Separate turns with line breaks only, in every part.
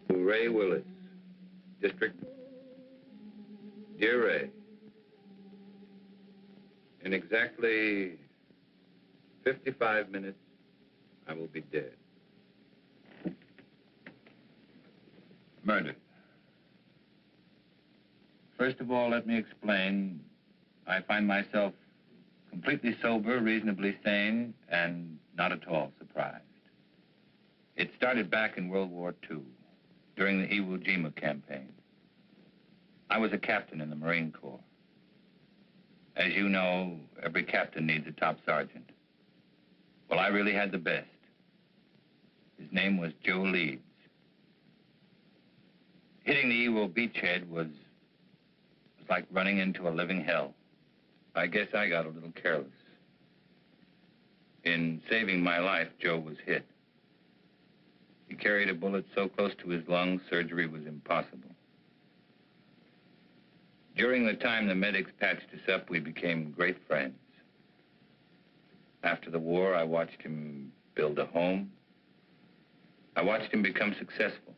To Ray Willis, District. Dear Ray, in exactly 55 minutes, I will be dead. Murdered. First of all, let me explain. I find myself completely sober, reasonably sane, and not at all surprised. It started back in World War II, during the Iwo Jima campaign. I was a captain in the Marine Corps. As you know, every captain needs a top sergeant. Well, I really had the best. His name was Joe Leeds. Hitting the Iwo beachhead was like running into a living hell. I guess I got a little careless. In saving my life, Joe was hit. He carried a bullet so close to his lungs, surgery was impossible. During the time the medics patched us up, we became great friends. After the war, I watched him build a home. I watched him become successful.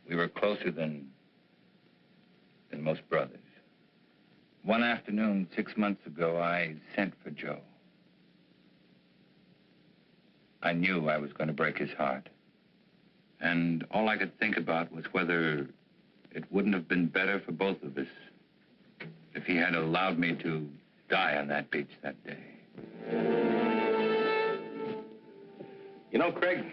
We were closer than most brothers. One afternoon, 6 months ago, I sent for Joe. I knew I was going to break his heart. And all I could think about was whether it wouldn't have been better for both of us if he had allowed me to die on that beach that day.
You know, Craig,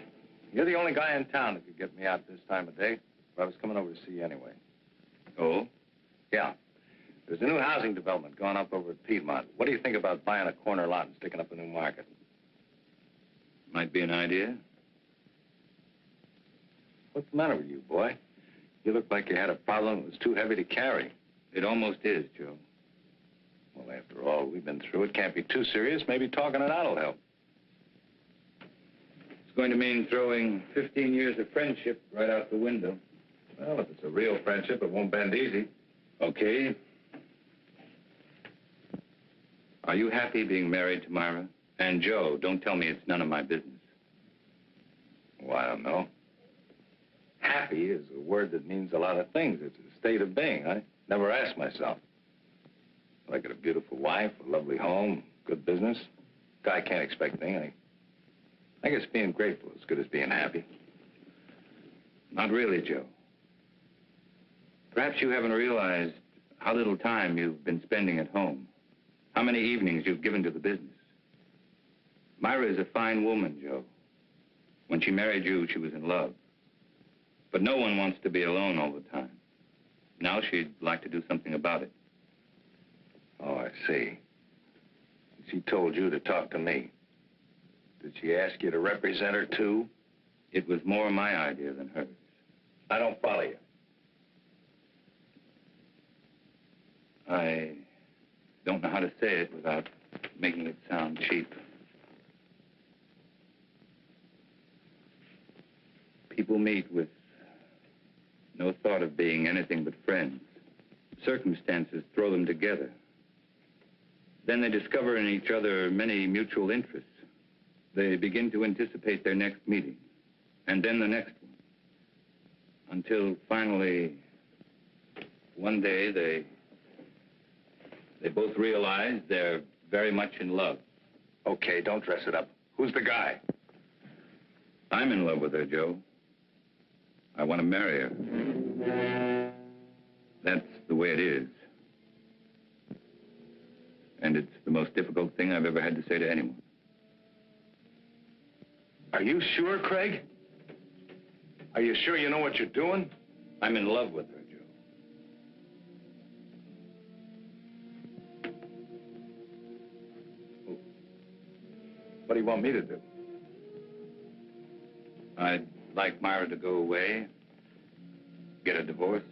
you're the only guy in town that could get me out this time of day. I was coming over to see you anyway.
Oh?
Yeah. There's a new housing development going up over at Piedmont. What do you think about buying a corner lot and sticking up a new market?
Might be an idea.
What's the matter with you, boy? You look like you had a problem that was too heavy to carry.
It almost is, Joe.
Well, after all we've been through, it can't be too serious. Maybe talking it out will help.
It's going to mean throwing 15 years of friendship right out the window.
Well, if it's a real friendship, it won't bend easy.
Okay. Are you happy being married to Myra? And Joe, don't tell me it's none of my business.
Well, I don't know. Happy is a word that means a lot of things. It's a state of being. I never asked myself. I got a beautiful wife, a lovely home, good business. Guy can't expect anything. I guess being grateful is as good as being happy.
Not really, Joe. Perhaps you haven't realized how little time you've been spending at home. How many evenings you've given to the business. Myra is a fine woman, Joe. When she married you, she was in love. But no one wants to be alone all the time. Now she'd like to do something about it.
Oh, I see. She told you to talk to me. Did she ask you to represent her, too?
It was more my idea than hers.
I don't follow you.
I don't know how to say it without making it sound cheap. People meet with no thought of being anything but friends. Circumstances throw them together. Then they discover in each other many mutual interests. They begin to anticipate their next meeting, and then the next one. Until finally, one day, they both realize they're very much in love.
Okay, don't dress it up. Who's the guy?
I'm in love with her, Joe. I want to marry her. That's the way it is. And it's the most difficult thing I've ever had to say to anyone.
Are you sure, Craig? Are you sure you know what you're doing?
I'm in love with her, Joe.
What do you want me to do?
I'd like Myra to go away, get a divorce.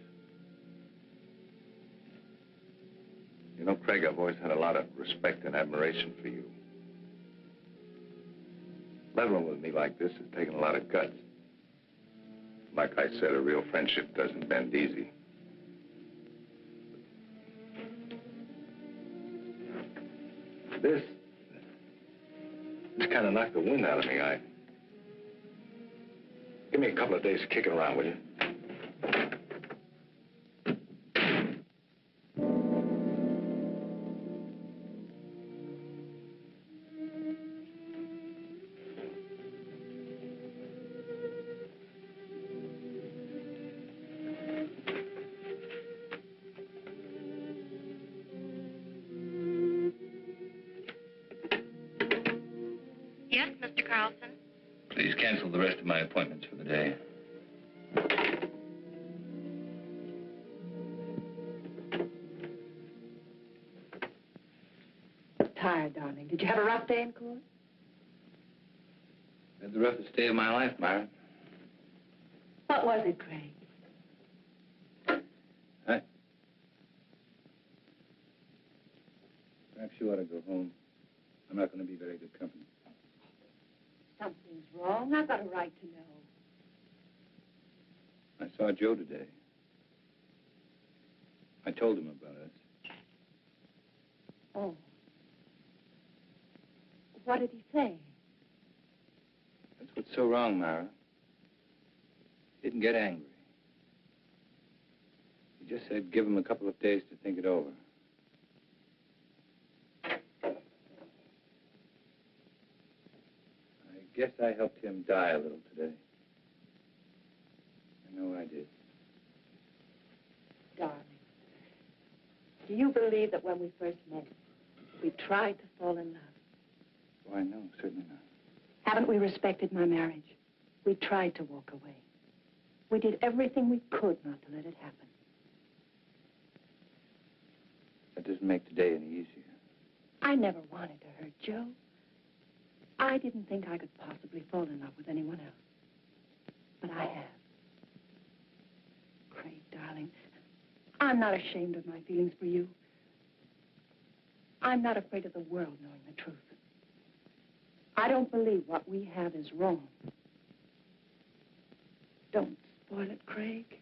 You know, Craig, I've always had a lot of respect and admiration for you. Leveling with me like this has taken a lot of guts. Like I said, a real friendship doesn't bend easy. It's kind of knocked the wind out of me. Give me a couple of days kicking around, will you?
Yes, Mr. Carlson?
Please cancel the rest of my appointments for the day.
Tired, darling. Did you have a rough day in court?
Had the roughest day of my life, Myra.
What was it, Craig?
Perhaps you ought to go home. I'm not going to be very good company.
Something's wrong. I've got a right to know.
I saw Joe today. I told him about us.
Oh. What did he say?
That's what's so wrong, Myra. He didn't get angry. He just said give him a couple of days to think it over. I guess I helped him die a little today. I know I did.
Darling, do you believe that when we first met, we tried to fall in love?
Why, no, certainly not.
Haven't we respected my marriage? We tried to walk away. We did everything we could not to let it happen.
That doesn't make today any easier.
I never wanted to hurt Joe. I didn't think I could possibly fall in love with anyone else. But I have. Craig, darling, I'm not ashamed of my feelings for you. I'm not afraid of the world knowing the truth. I don't believe what we have is wrong. Don't spoil it, Craig.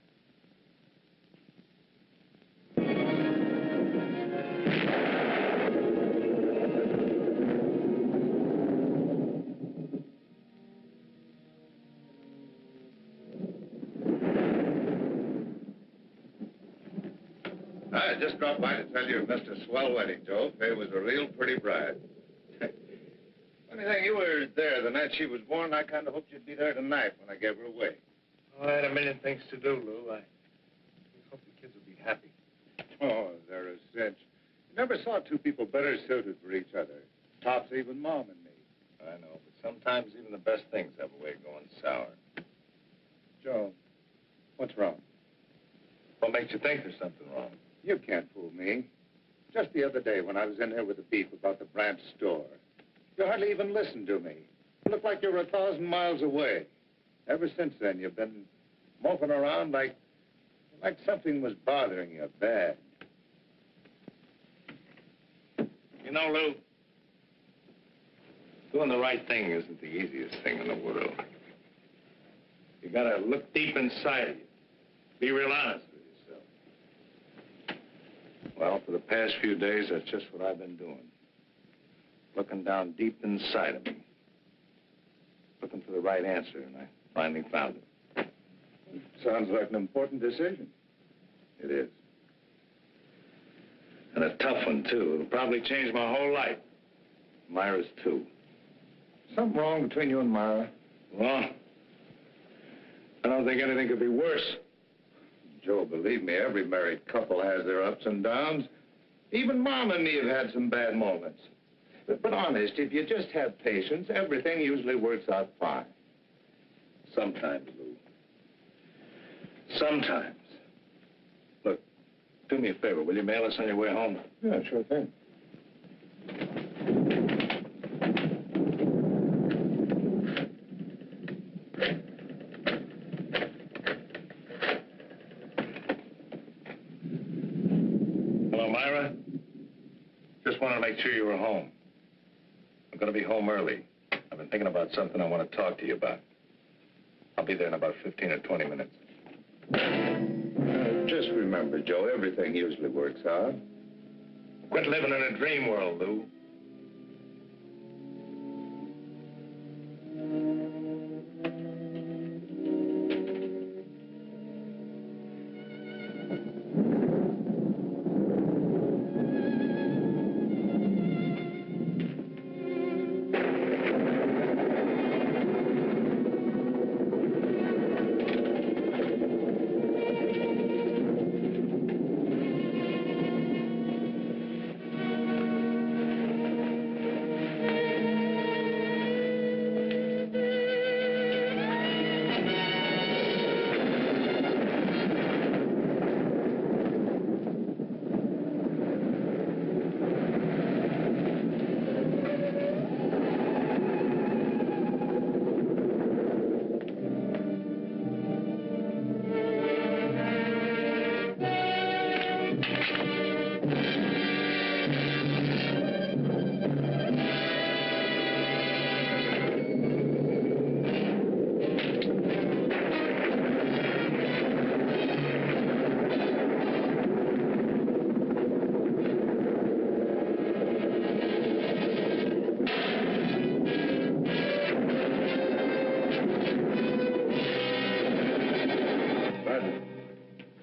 I just dropped by to tell you you missed a swell wedding, Joe. Faye was a real pretty bride. Funny thing, you were there the night she was born. I kind of hoped you'd be there tonight when I gave her away.
Well, I had a million things to do, Lou. I hope the kids will be happy.
Oh, they're a cinch. You never saw two people better suited for each other. Tops even Mom and me.
I know, but sometimes even the best things have a way of going sour.
Joe, what's wrong?
What makes you think there's something wrong?
You can't fool me. Just the other day when I was in here with the beef about the branch store, you hardly even listened to me. You looked like you were 1,000 miles away. Ever since then, you've been moping around like something was bothering you bad.
You know, Lou, doing the right thing isn't the easiest thing in the world. You gotta look deep inside of you. Be real honest with yourself.
Well, for the past few days, that's just what I've been doing. Looking down deep inside of me. Looking for the right answer, and I finally found it. Sounds like an important decision. It is.
And a tough one, too. It'll probably change my whole life.
Myra's too. Something wrong between you and Myra?
Well, I don't think anything could be worse.
Joe, believe me, every married couple has their ups and downs. Even Mom and me have had some bad moments. But honest, if you just have patience, everything usually works out fine. Sometimes, Lou. Sometimes. Look, do me a favor. Will you mail us on your way home? Yeah, sure thing.
Hello, Myra. Just wanted to make sure you were home. I'm going to be home early. I've been thinking about something I want to talk to you about. I'll be there in about 15 or 20 minutes.
Just remember, Joe, everything usually works out.
Quit living in a dream world, Lou.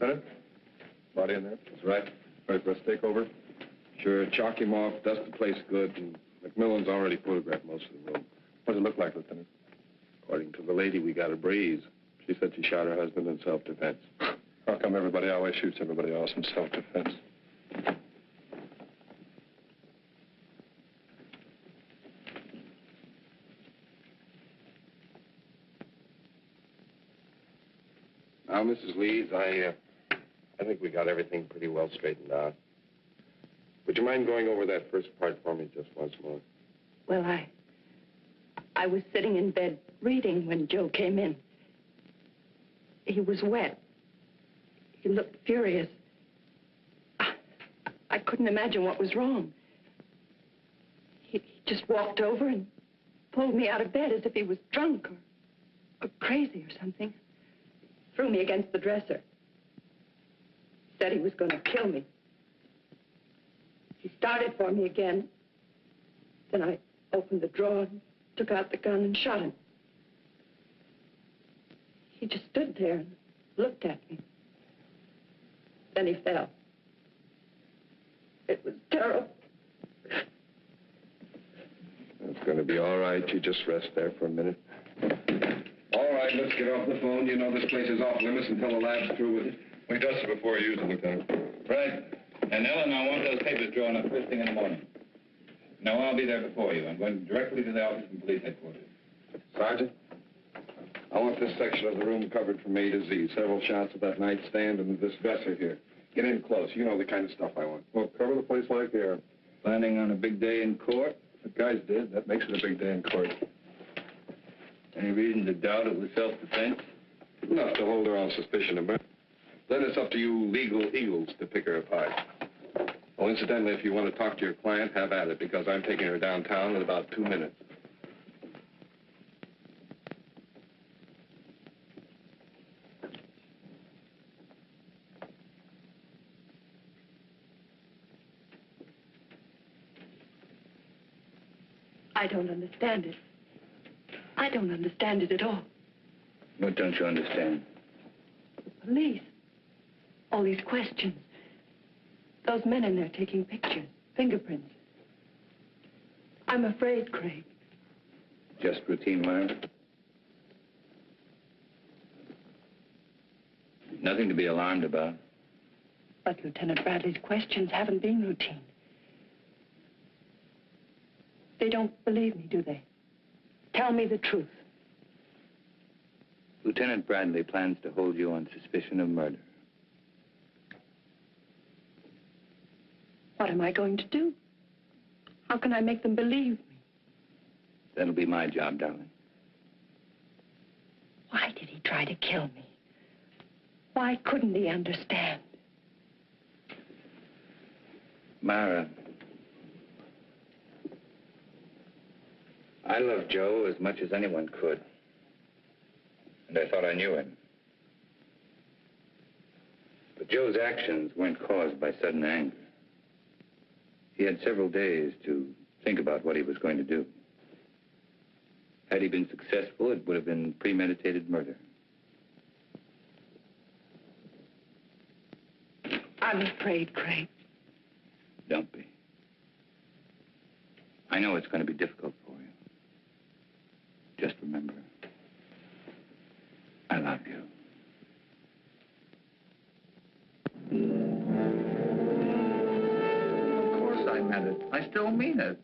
Lieutenant? Body in there?
That's right.
Ready for a stakeover? Sure, chalk him off, dust the place good, and McMillan's already photographed most of the room. What does it look like, Lieutenant? According to the lady, we got a breeze. She said she shot her husband in self-defense. How come everybody always shoots everybody else in self-defense? Now, Mrs. Leeds, I think we got everything pretty well straightened out. Would you mind going over that first part for me just once more?
Well, I was sitting in bed reading when Joe came in. He was wet. He looked furious. I couldn't imagine what was wrong. He just walked over and pulled me out of bed as if he was drunk or crazy or something. Threw me against the dresser. Said he was going to kill me. He started for me again. Then I opened the drawer and took out the gun and shot him. He just stood there and looked at me. Then he fell. It was terrible.
It's going to be all right. You just rest there for a minute. All right, let's get off the phone. You know this place is off limits until the lab's through with it. We dusted before you used it, Lieutenant.
Right. And Ellen, I want those papers drawn up first thing in the morning. No, I'll be there before you. I'm going directly to the office from police headquarters.
Sergeant, I want this section of the room covered from A to Z. Several shots of that nightstand and this dresser here. Get in close. You know the kind of stuff I want. Well, cover the place like air.
Planning on a big day in court?
The guys did. That makes it a big day in court.
Any reason to doubt it was self-defense?
Enough to hold her on suspicion of murder. Then it's up to you legal eagles to pick her apart. Oh, incidentally, if you want to talk to your client, have at it, because I'm taking her downtown in about 2 minutes.
I don't understand it. I don't understand it at all.
What don't you understand?
The police. All these questions. Those men in there taking pictures, fingerprints. I'm afraid, Craig.
Just routine, Myra? Nothing to be alarmed about.
But Lieutenant Bradley's questions haven't been routine. They don't believe me, do they? Tell me the truth.
Lieutenant Bradley plans to hold you on suspicion of murder.
What am I going to do? How can I make them believe me?
That'll be my job, darling.
Why did he try to kill me? Why couldn't he understand?
Myra, I love Joe as much as anyone could. And I thought I knew him. But Joe's actions weren't caused by sudden anger. He had several days to think about what he was going to do. Had he been successful, it would have been premeditated murder.
I'm afraid, Craig.
Don't be. I know it's going to be difficult for you. Just remember, I love you.
Of course I meant it. I still mean it.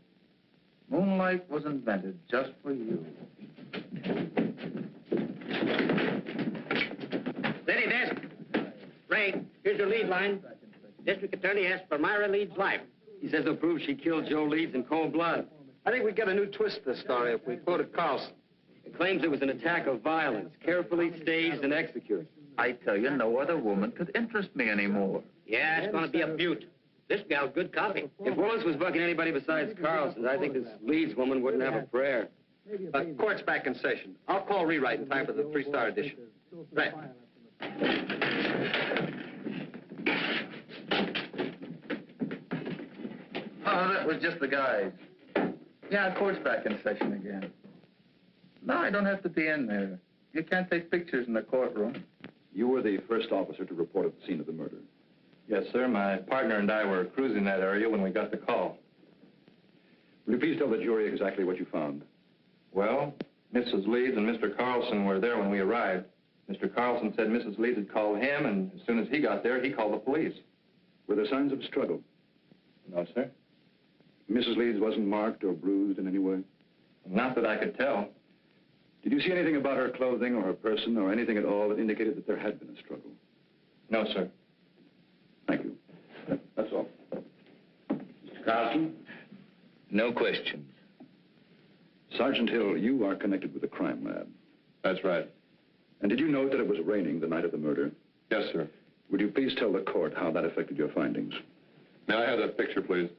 Moonlight was invented just for you.
Steady, desk. Ray, here's your lead line. District Attorney asks for Myra Leeds' life.
He says he'll prove she killed Joe Leeds in cold blood.
I think we get a new twist to the story if we quoted Carlson.
He claims it was an attack of violence, carefully staged and executed.
I tell you, no other woman could interest me anymore.
Yeah, it's going to be a beaut. This gal's good copy.
If Willis was bucking anybody besides Carlson, I think this Leeds woman wouldn't have a prayer.
Court's back in session. I'll call rewrite in time for the 3-star edition. Right.
Oh, that was just the guys. Yeah, court's back in session again. No, I don't have to be in there. You can't take pictures in the courtroom.
You were the first officer to report at the scene of the murder.
Yes, sir. My partner and I were cruising that area when we got the call.
Will you please tell the jury exactly what you found?
Well, Mrs. Leeds and Mr. Carlson were there when we arrived. Mr. Carlson said Mrs. Leeds had called him, and as soon as he got there, he called the police.
Were there signs of struggle?
No, sir.
Mrs. Leeds wasn't marked or bruised in any way?
Not that I could tell.
Did you see anything about her clothing or her person or anything at all that indicated that there had been a struggle?
No, sir.
Thank you. That's all.
Mr. Carlson?
No questions.
Sergeant Hill, you are connected with the crime lab.
That's right.
And did you note that it was raining the night of the murder?
Yes, sir.
Would you please tell the court how that affected your findings?
May I have that picture, please?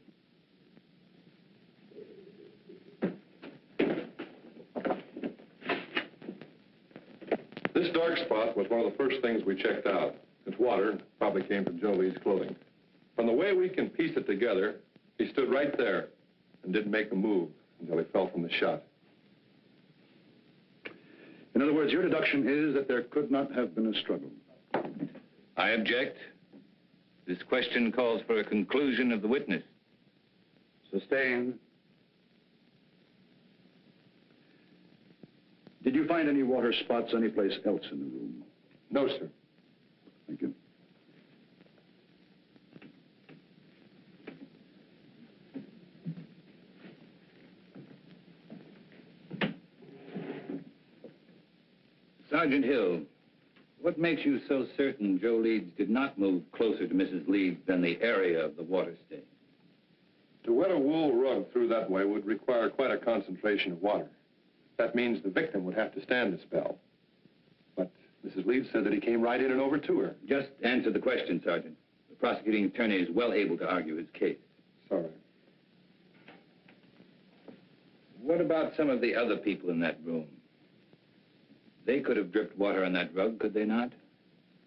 This dark spot was one of the first things we checked out. Its water probably came from Joe Lee's clothing. From the way we can piece it together, he stood right there and didn't make a move until he fell from the shot.
In other words, your deduction is that there could not have been a struggle.
I object. This question calls for a conclusion of the witness.
Sustained.
Did you find any water spots anyplace else in the room?
No, sir.
Thank you.
Sergeant Hill, what makes you so certain Joe Leeds did not move closer to Mrs. Leeds than the area of the water stain?
To wet a wool rug through that way would require quite a concentration of water. That means the victim would have to stand the spell. But Mrs. Leeds said that he came right in and over to her.
Just answer the question, Sergeant. The prosecuting attorney is well able to argue his case.
Sorry.
What about some of the other people in that room? They could have dripped water on that rug, could they not?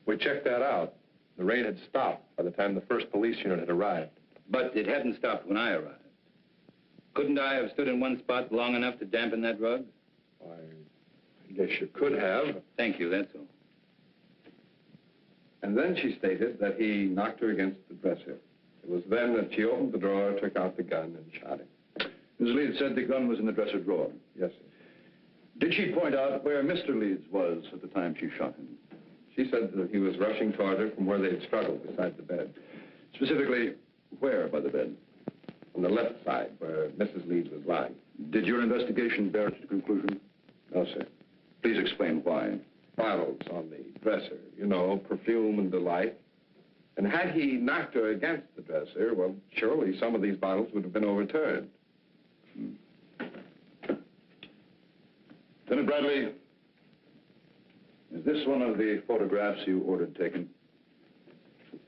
We checked that out. The rain had stopped by the time the first police unit had arrived.
But it hadn't stopped when I arrived. Couldn't I have stood in one spot long enough to dampen that rug?
Why, I guess you could have.
Thank you, that's all.
And then she stated that he knocked her against the dresser. It was then that she opened the drawer, took out the gun, and shot him.
Ms. Leeds said the gun was in the dresser drawer.
Yes, sir.
Did she point out where Mr. Leeds was at the time she shot him?
She said that he was rushing toward her from where they had struggled beside the bed.
Specifically, where by the bed?
On the left side, where Mrs. Leeds was lying.
Did your investigation bear it to conclusion?
No, sir.
Please explain why.
Bottles on the dresser, you know, perfume and delight. And had he knocked her against the dresser, well, surely some of these bottles would have been overturned.
Lieutenant Bradley, is this one of the photographs you ordered taken?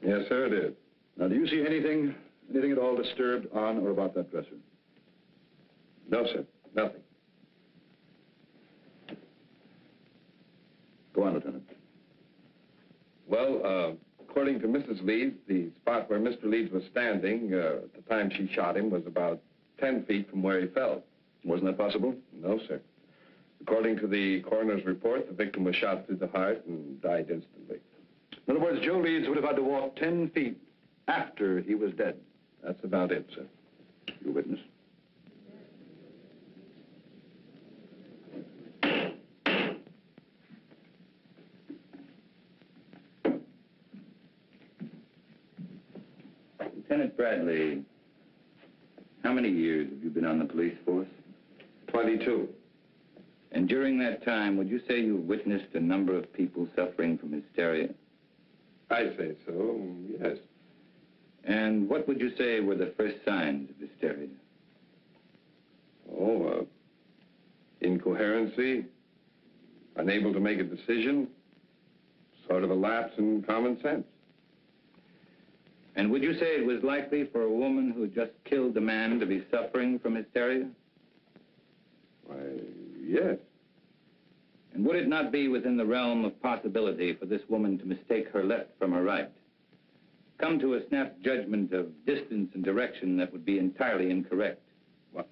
Yes, sir, it is.
Now, do you see anything at all disturbed on or about that dresser?
No, sir, nothing.
Go on, Lieutenant.
Well, according to Mrs. Leeds, the spot where Mr. Leeds was standing at the time she shot him was about 10 feet from where he fell.
Wasn't that possible?
No, sir. According to the coroner's report, the victim was shot through the heart and died instantly.
In other words, Joe Leeds would have had to walk 10 feet after he was dead.
That's about it, sir.
You witness?
Lieutenant Bradley, how many years have you been on the police force?
22.
And during that time, would you say you witnessed a number of people suffering from hysteria?
I say so, yes.
And what would you say were the first signs of hysteria?
Oh, incoherency, unable to make a decision, sort of a lapse in common sense.
And would you say it was likely for a woman who had just killed a man to be suffering from hysteria?
Why, yes.
And would it not be within the realm of possibility for this woman to mistake her left from her right? Come to a snap judgment of distance and direction that would be entirely incorrect?
Well,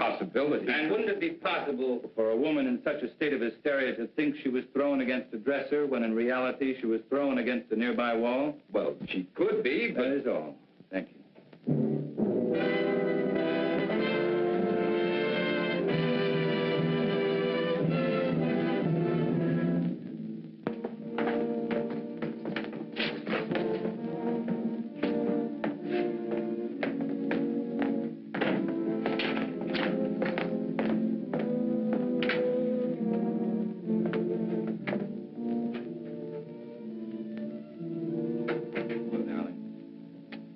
possibility.
And wouldn't it be possible for a woman in such a state of hysteria to think she was thrown against a dresser when in reality she was thrown against a nearby wall?
Well, she could be, but...
That is all. Thank you.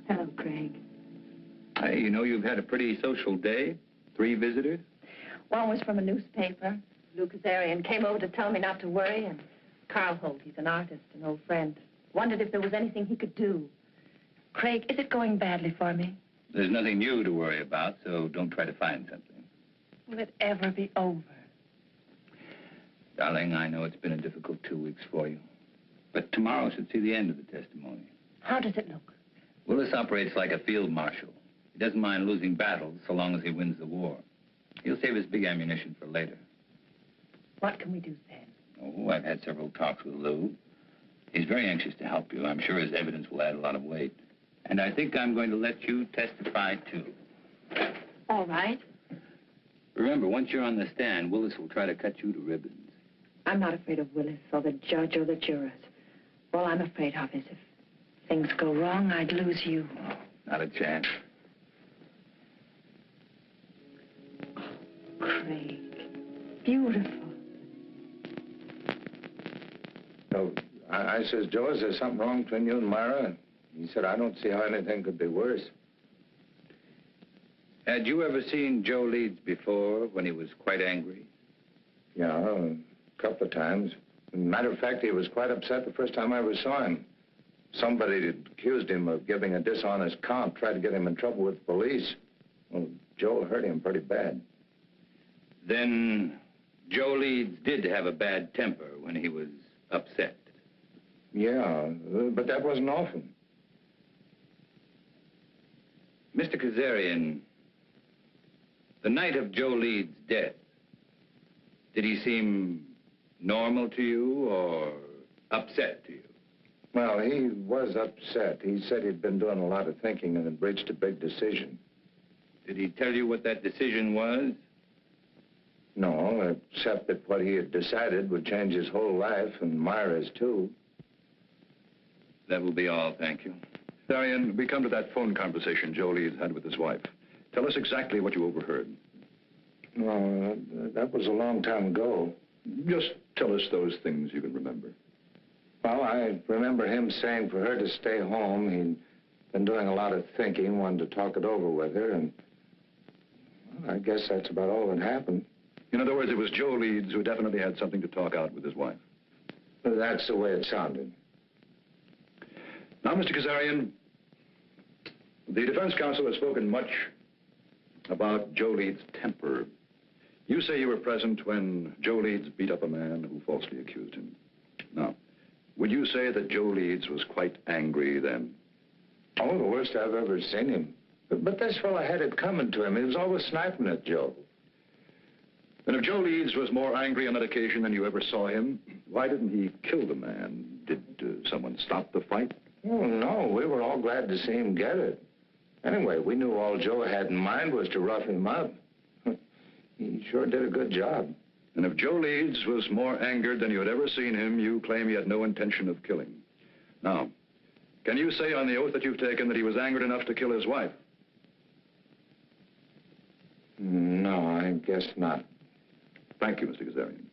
Hello, Craig.
Hey, you know you've had a pretty social day. 3 visitors.
One was from a newspaper. Lou Kazarian came over to tell me not to worry, and Carl Holt, he's an artist, an old friend. Wondered if there was anything he could do. Craig, is it going badly for me?
There's nothing new to worry about, so don't try to find something.
Will it ever be over?
Darling, I know it's been a difficult 2 weeks for you. But tomorrow should see the end of the testimony.
How does it look?
Willis operates like a field marshal. He doesn't mind losing battles so long as he wins the war. He'll save his big ammunition for later.
What can we do, Sam?
Oh, I've had several talks with Lou. He's very anxious to help you. I'm sure his evidence will add a lot of weight. And I think I'm going to let you testify, too.
All right.
Remember, once you're on the stand, Willis will try to cut you to ribbons.
I'm not afraid of Willis or the judge or the jurors. All I'm afraid of is if things go wrong, I'd lose you.
Not a chance.
Craig. Beautiful.
So I says, Joe, is there something wrong between you and Myra? He said, I don't see how anything could be worse.
Had you ever seen Joe Leeds before when he was quite angry?
Yeah, a couple of times. Matter of fact, he was quite upset the first time I ever saw him. Somebody had accused him of giving a dishonest count, tried to get him in trouble with the police. Well, Joe hurt him pretty bad.
Then Joe Leeds did have a bad temper when he was upset.
Yeah, but that wasn't often.
Mr. Kazarian, the night of Joe Leeds' death, did he seem normal to you or upset to you?
Well, he was upset. He said he'd been doing a lot of thinking and had reached a big decision.
Did he tell you what that decision was?
No, except that what he had decided would change his whole life and Myra's, too.
That will be all, thank you.
Darian, we come to that phone conversation Joe Leeds had with his wife. Tell us exactly what you overheard.
No, that was a long time ago.
Just tell us those things you can remember.
Well, I remember him saying for her to stay home. He'd been doing a lot of thinking, wanted to talk it over with her, and well, I guess that's about all that happened.
In other words, it was Joe Leeds who definitely had something to talk out with his wife.
That's the way it sounded.
Now, Mr. Kazarian, the defense counsel has spoken much about Joe Leeds' temper. You say you were present when Joe Leeds beat up a man who falsely accused him. Now, would you say that Joe Leeds was quite angry then?
Oh, the worst I've ever seen him. But this fellow had it coming to him. He was always sniping at Joe.
Then if Joe Leeds was more angry on that occasion than you ever saw him, why didn't he kill the man? Did someone stop the fight?
Oh, no, we were all glad to see him get it. Anyway, we knew all Joe had in mind was to rough him up. He sure did a good job.
And if Joe Leeds was more angered than you had ever seen him, you claim he had no intention of killing. Now, can you say on the oath that you've taken that he was angered enough to kill his wife?
No, I guess not.
Thank you, Mr. Kazarian.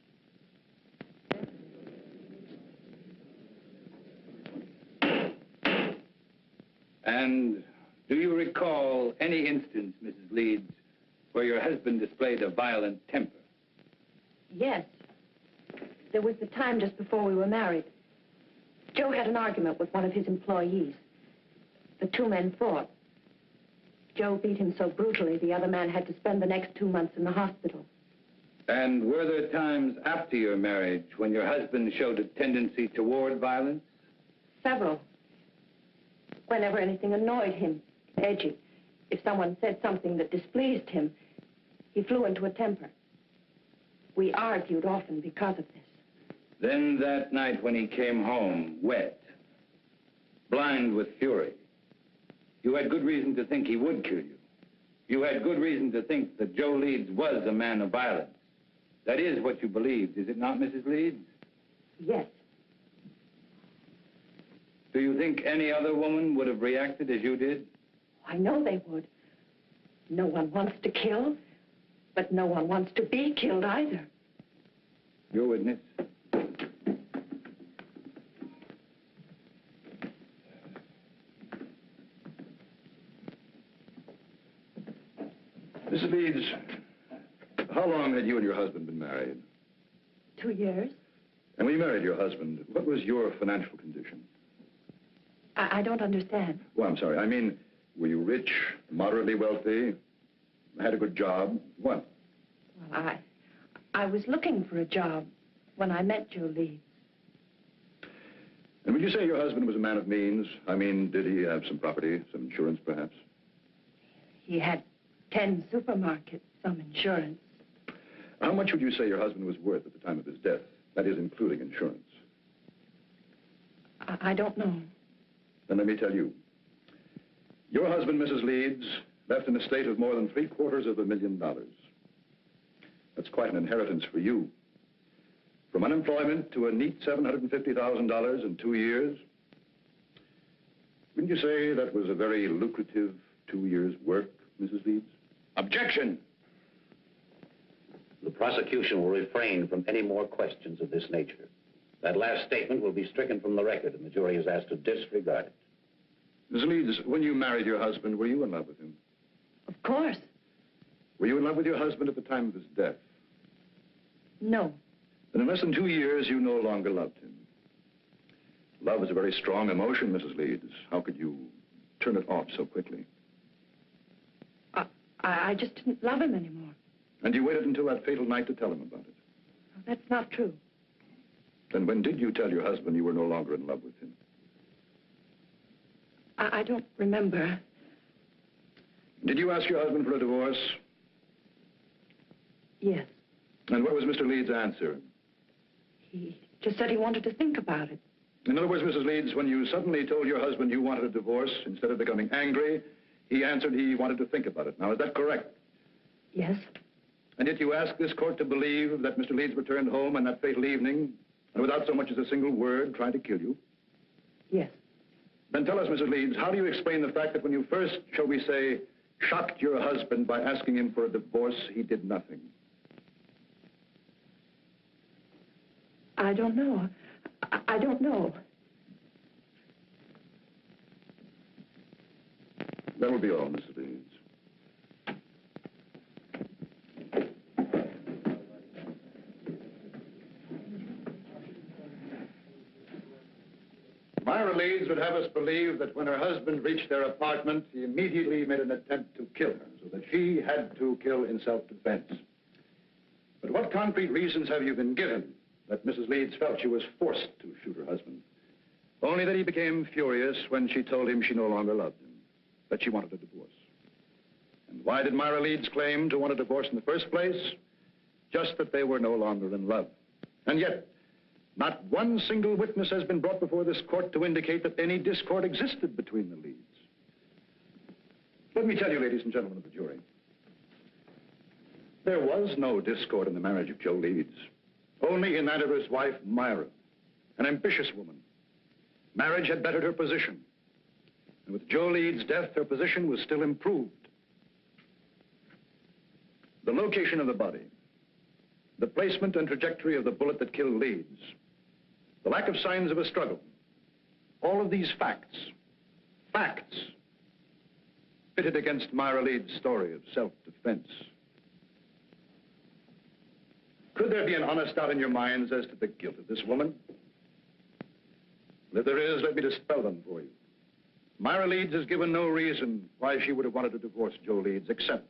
And do you recall any instance, Mrs. Leeds, where your husband displayed a violent temper?
Yes. There was the time just before we were married. Joe had an argument with one of his employees. The 2 men fought. Joe beat him so brutally, the other man had to spend the next 2 months in the hospital.
And were there times after your marriage when your husband showed a tendency toward violence?
Several. Whenever anything annoyed him, edgy. If someone said something that displeased him, He flew into a temper. We argued often because of this.
Then that night when he came home, wet, blind with fury, you had good reason to think he would kill you. You had good reason to think that Joe Leeds was a man of violence. That is what you believed, is it not, Mrs. Leeds?
Yes.
Do you think any other woman would have reacted as you did?
I know they would. No one wants to kill, but no one wants to be killed either.
Your witness.
Mrs. Leeds, how long had you and your husband been married?
2 years.
And when you married your husband, what was your financial condition?
I don't understand.
Well, I'm sorry. I mean, were you rich, moderately wealthy, had a good job? What?
Well, I was looking for a job when I met Joe Leeds.
And would you say your husband was a man of means? I mean, did he have some property, some insurance, perhaps?
He had 10 supermarkets, some insurance.
How much would you say your husband was worth at the time of his death? That is, including insurance.
I don't know.
Then let me tell you. Your husband, Mrs. Leeds, left an estate of more than $750,000. That's quite an inheritance for you. From unemployment to a neat $750,000 in 2 years. Wouldn't you say that was a very lucrative 2 years' work, Mrs. Leeds? Objection!
The prosecution will refrain from any more questions of this nature. That last statement will be stricken from the record, and the jury is asked to disregard it.
Mrs. Leeds, when you married your husband, were you in love with him?
Of course.
Were you in love with your husband at the time of his death?
No.
Then in less than 2 years, you no longer loved him. Love is a very strong emotion, Mrs. Leeds. How could you turn it off so quickly?
I just didn't love him anymore.
And you waited until that fatal night to tell him about it?
That's not true.
Then when did you tell your husband you were no longer in love with him?
I don't remember.
Did you ask your husband for a divorce?
Yes.
And what was Mr. Leeds' answer?
He just said he wanted to think about it.
In other words, Mrs. Leeds, when you suddenly told your husband you wanted a divorce, instead of becoming angry, he answered he wanted to think about it. Now, is that correct?
Yes.
And yet you asked this court to believe that Mr. Leeds returned home on that fatal evening, and without so much as a single word, tried to kill you?
Yes.
Then tell us, Mrs. Leeds, how do you explain the fact that when you first, shall we say, shocked your husband by asking him for a divorce, he did nothing?
I don't know. I don't know.
That will be all, Mrs. Leeds. Myra Leeds would have us believe that when her husband reached their apartment, he immediately made an attempt to kill her, so that she had to kill in self-defense. But what concrete reasons have you been given that Mrs. Leeds felt she was forced to shoot her husband? Only that he became furious when she told him she no longer loved him, that she wanted a divorce. And why did Myra Leeds claim to want a divorce in the first place? Just that they were no longer in love. And yet, not one single witness has been brought before this court to indicate that any discord existed between the Leeds. Let me tell you, ladies and gentlemen of the jury, there was no discord in the marriage of Joe Leeds, only in that of his wife, Myra, an ambitious woman. Marriage had bettered her position, and with Joe Leeds' death, her position was still improved. The location of the body, the placement and trajectory of the bullet that killed Leeds, the lack of signs of a struggle, all of these facts, pitted against Myra Leeds' story of self-defense. Could there be an honest doubt in your minds as to the guilt of this woman? And if there is, let me dispel them for you. Myra Leeds has given no reason why she would have wanted to divorce Joe Leeds, except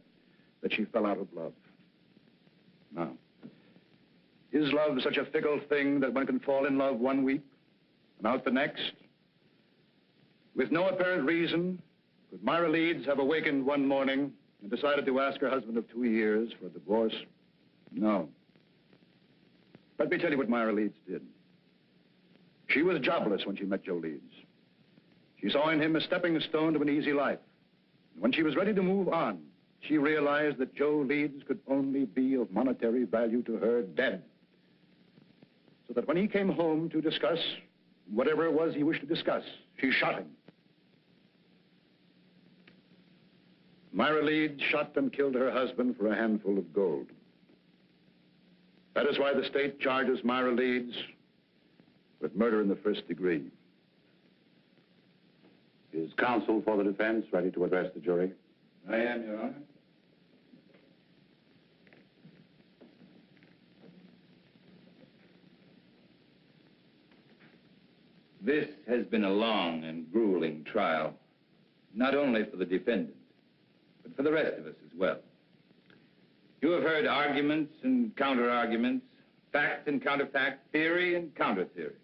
that she fell out of love. Now, is love such a fickle thing that one can fall in love one week and out the next? With no apparent reason, could Myra Leeds have awakened one morning and decided to ask her husband of 2 years for a divorce? No. Let me tell you what Myra Leeds did. She was jobless when she met Joe Leeds. She saw in him a stepping stone to an easy life. And when she was ready to move on, she realized that Joe Leeds could only be of monetary value to her dead. So that when he came home to discuss whatever it was he wished to discuss, she shot him. Myra Leeds shot and killed her husband for a handful of gold. That is why the state charges Myra Leeds with murder in the first degree.
Is counsel for the defense ready to address the jury?
I am, Your Honor. This has been a long and grueling trial, not only for the defendant, but for the rest of us as well. You have heard arguments and counter-arguments, fact and counterfact, theory and counter-theory.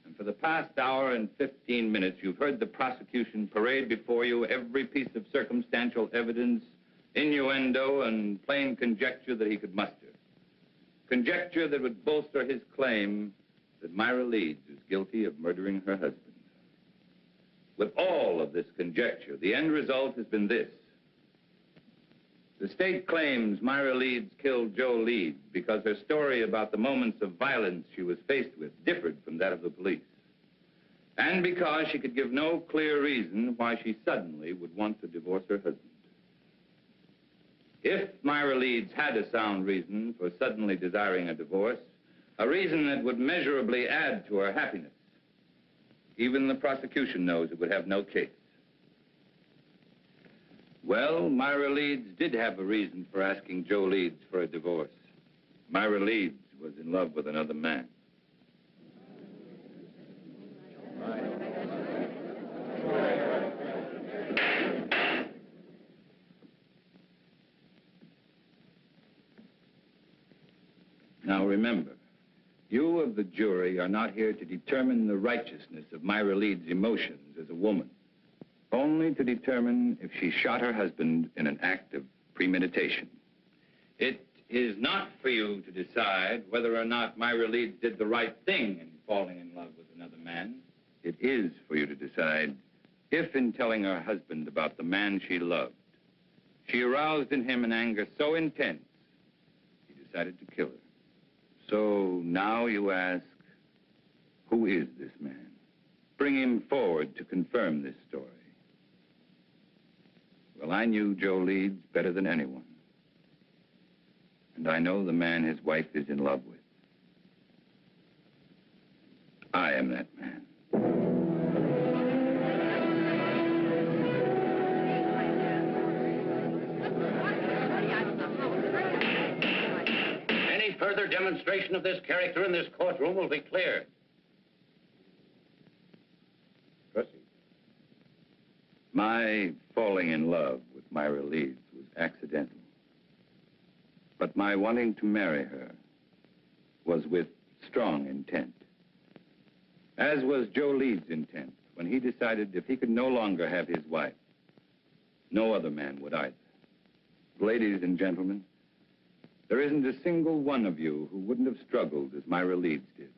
And for the past hour and 15 minutes, you've heard the prosecution parade before you every piece of circumstantial evidence, innuendo, and plain conjecture that he could muster. Conjecture that would bolster his claim that Myra Leeds is guilty of murdering her husband. With all of this conjecture, the end result has been this. The state claims Myra Leeds killed Joe Leeds because her story about the moments of violence she was faced with differed from that of the police. And because she could give no clear reason why she suddenly would want to divorce her husband. If Myra Leeds had a sound reason for suddenly desiring a divorce, a reason that would measurably add to her happiness, even the prosecution knows it would have no case. Well, Myra Leeds did have a reason for asking Joe Leeds for a divorce. Myra Leeds was in love with another man. Now remember, you of the jury are not here to determine the righteousness of Myra Leeds' emotions as a woman. Only to determine if she shot her husband in an act of premeditation. It is not for you to decide whether or not Myra Leeds did the right thing in falling in love with another man. It is for you to decide if, in telling her husband about the man she loved, she aroused in him an anger so intense, he decided to kill her. So now you ask, who is this man? Bring him forward to confirm this story. Well, I knew Joe Leeds better than anyone. And I know the man his wife is in love with. I am that man.
Any further demonstration of this character in this courtroom will be cleared.
My falling in love with Myra Leeds was accidental. But my wanting to marry her was with strong intent. As was Joe Leeds' intent when he decided if he could no longer have his wife, no other man would either. Ladies and gentlemen, there isn't a single one of you who wouldn't have struggled as Myra Leeds did.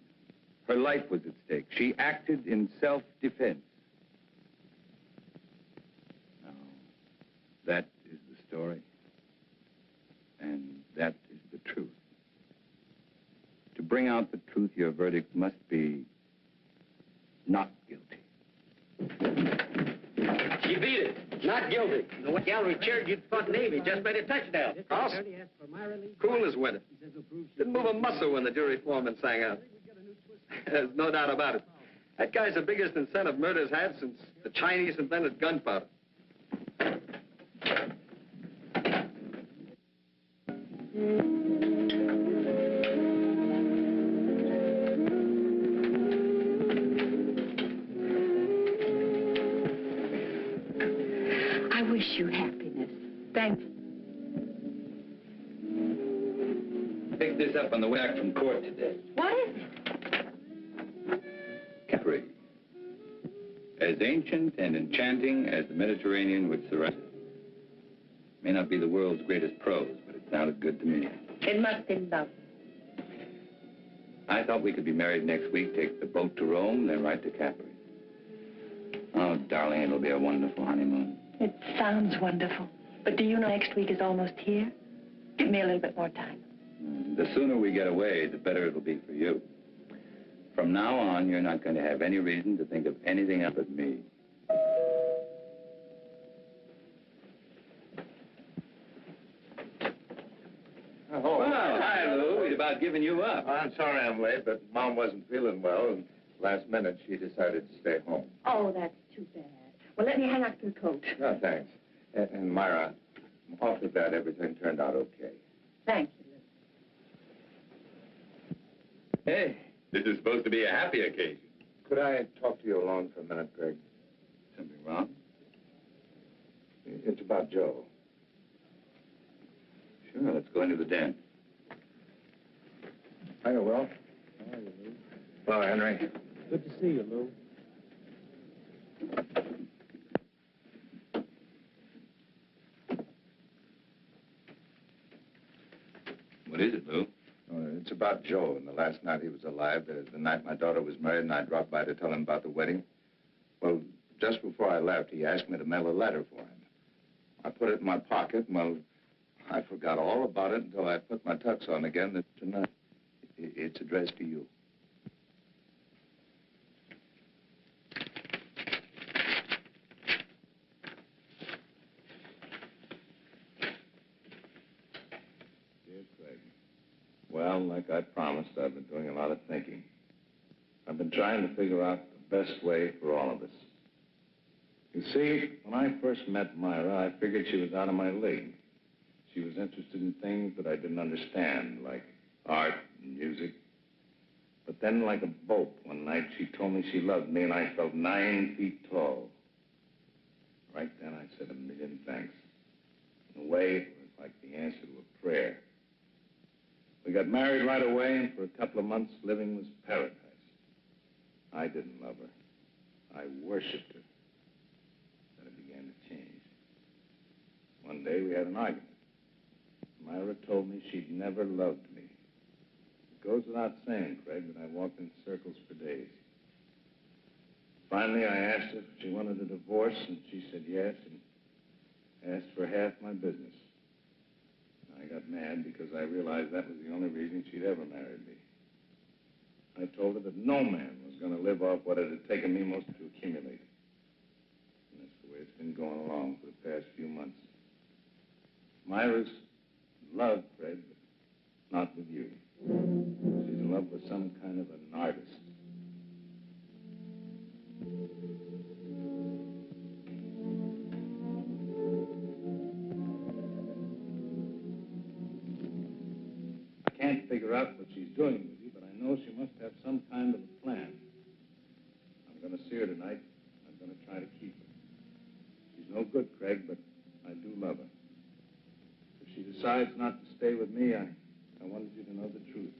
Her life was at stake. She acted in self-defense. That is the story, and that is the truth. To bring out the truth, your verdict must be not guilty.
You beat it. Not guilty. The gallery cheered you fought Navy. Just made a touchdown.
House? Cool as winter. Didn't move a muscle when the jury foreman sang out. There's no doubt about it. That guy's the biggest incentive murder's had since the Chinese invented gunpowder.
I wish you happiness. Thank you.
Picked this up on the way back from court today.
What is it?
Capri. As ancient and enchanting as the Mediterranean which surrounds it. May not be the world's greatest prose, but it sounded good to me.
It must be love.
I thought we could be married next week, take the boat to Rome, then right to Capri. Oh, darling, it'll be a wonderful honeymoon.
It sounds wonderful. But do you know next week is almost here? Give me a little bit more time.
The sooner we get away, the better it'll be for you. From now on, you're not going to have any reason to think of anything else but me.
Oh,
well, hi, Lou. We'd about given you up.
I'm sorry I'm late, but Mom wasn't feeling well, and last minute she decided to stay home.
Oh, that's too bad. Well, let me hang up your coat.
No, thanks. And Myra, I'm awfully glad everything turned out okay.
Thank you, Lou.
Hey, this is supposed to be a happy occasion.
Could I talk to you alone for a minute, Greg?
Something wrong?
It's about Joe.
Sure, let's go into the den.
Hiya, Will.
How are you, Lou?
Hello, Henry.
Good to see you, Lou.
What is it, Lou?
It's about Joe and the last night he was alive, the night my daughter was married, and I dropped by to tell him about the wedding. Well, just before I left, he asked me to mail a letter for him. I put it in my pocket, and, well, I forgot all about it until I put my tux on again tonight. It's addressed to you. Dear Craig, well, like I promised, I've been doing a lot of thinking. I've been trying to figure out the best way for all of us. You see, when I first met Myra, I figured she was out of my league. She was interested in things that I didn't understand, like art and music. But then, like a bolt, one night, she told me she loved me, and I felt 9 feet tall. Right then, I said a million thanks. In a way, it was like the answer to a prayer. We got married right away, and for a couple of months, living was paradise. I didn't love her. I worshipped her. Then it began to change. One day, we had an argument. Myra told me she'd never loved me. It goes without saying, Craig, that I walked in circles for days. Finally, I asked her if she wanted a divorce, and she said yes, and asked for half my business. I got mad because I realized that was the only reason she'd ever married me. I told her that no man was going to live off what it had taken me most to accumulate. And that's the way it's been going along for the past few months. Myra's in love, Fred, but not with you. She's in love with some kind of an artist. I can't figure out what she's doing with you, but I know she must have some kind of a plan. I'm going to see her tonight. I'm going to try to keep her. She's no good, Craig, but I do love her. If she decides not to stay with me, I wanted you to know the truth.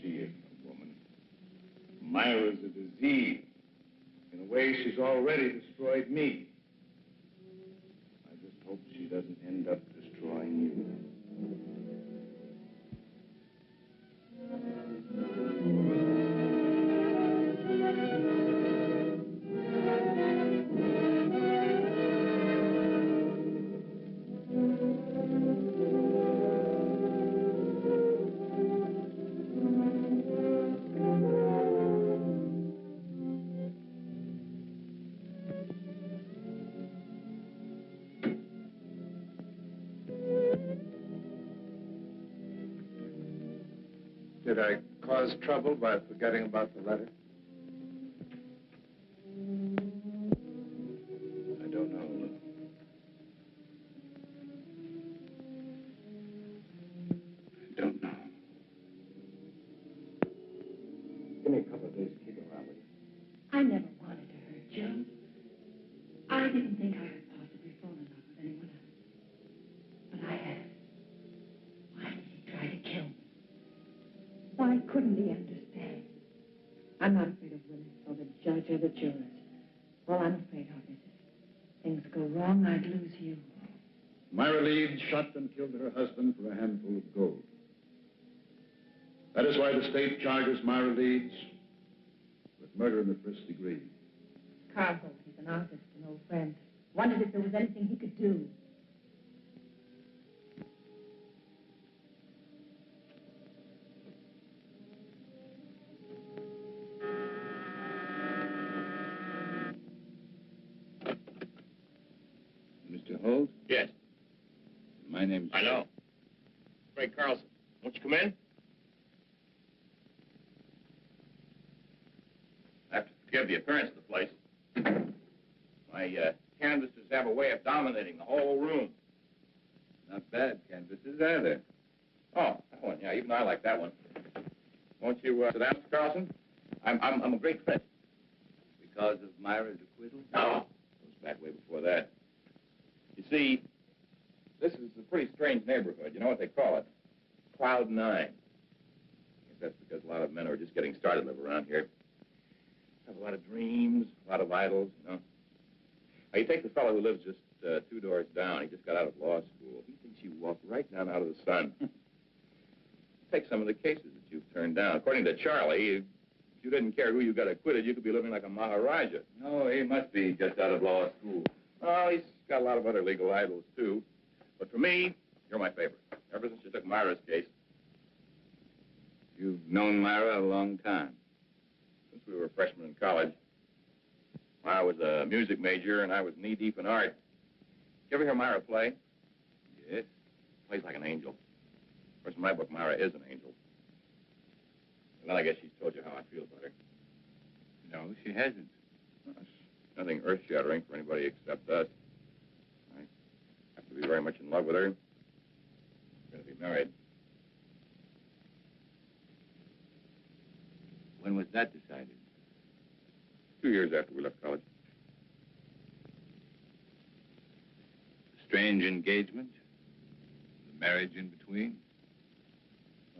She isn't a woman. Myra's a disease. In a way, she's already destroyed me. I just hope she doesn't end up destroying you. Did I cause trouble by forgetting about the letter? I don't know. I don't know. Give me a couple of days to keep around with you.
I never wanted to hurt Joe. I didn't think I could possibly fall in love with anyone else. But I had. Why did he try to kill me? Why couldn't he understand? I'm not afraid of Willis or the judge or the jurors. All I'm afraid of is if things go wrong, I'd lose you.
Myra Leeds shot and killed her husband for a handful of gold. That is why the state charges Myra Leeds with murder in the first degree.
Carl Holt, he's an artist, an old friend. Wondered if there was anything he could do.
Mr. Holt?
Yes.
My name's...
I know. Frank Carlson. Won't you come in? I have to forgive the appearance of the place. My canvases have a way of dominating the whole room.
Not bad canvases, are there?
Oh, that one, yeah, even I like that one. Won't you sit down, Mr. Carlson? I'm a great friend.
Because of Myra's acquittal?
No. It was back way before that. You see, this is a pretty strange neighborhood. You know what they call it? Cloud 9. I guess that's because a lot of men who are just getting started live around here. Have a lot of dreams, a lot of idols, you know. Now, you take the fellow who lives just 2 doors down. He just got out of law school. He thinks you walk right down out of the sun. Take some of the cases that you've turned down. According to Charlie, if you didn't care who you got acquitted, you could be living like a Maharaja.
No, he must be just out of law school.
Oh, he's got a lot of other legal idols, too. But for me, you're my favorite. Ever since you took Myra's case.
You've known Myra a long time.
Since we were freshmen in college. Myra was a music major, and I was knee-deep in art. You ever hear Myra play?
Yes.
Plays like an angel. Of course, in my book, Myra is an angel. And then I guess she's told you how I feel about her.
No, she hasn't.
Well, it's nothing earth-shattering for anybody except us. I have to be very much in love with her. We're going to be married.
When was that decided?
2 years after we left college.
A strange engagement? The marriage in between?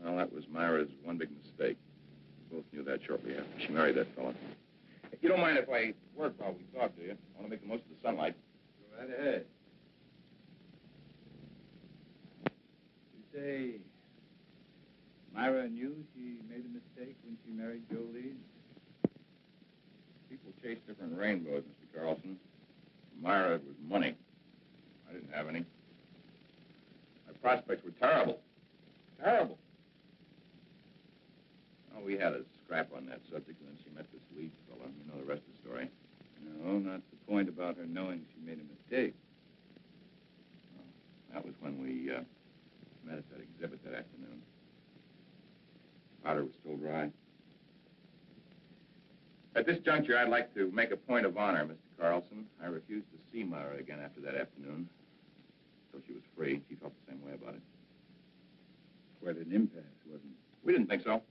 Well, that was Myra's one big mistake. We both knew that shortly after she married that fella. You don't mind if I work while we talk, do you? I want to make the most of the sunlight.
Go right ahead. You say Myra knew she made a mistake when she married Joe Leeds?
People chase different rainbows, Mr. Carlson. For Myra, it was money. I didn't have any. My prospects were terrible. Terrible. Oh, we had a scrap on that subject, and then she met this Leeds fellow. You know the rest of the story.
No, not the point about her knowing she made a mistake.
Well, that was when we met at that exhibit that afternoon. Powder was still dry. At this juncture, I'd like to make a point of honor, Mr. Carlson. I refused to see Myra again after that afternoon. Until she was free. She felt the same way about it.
Quite an impasse, wasn't it?
We didn't think so.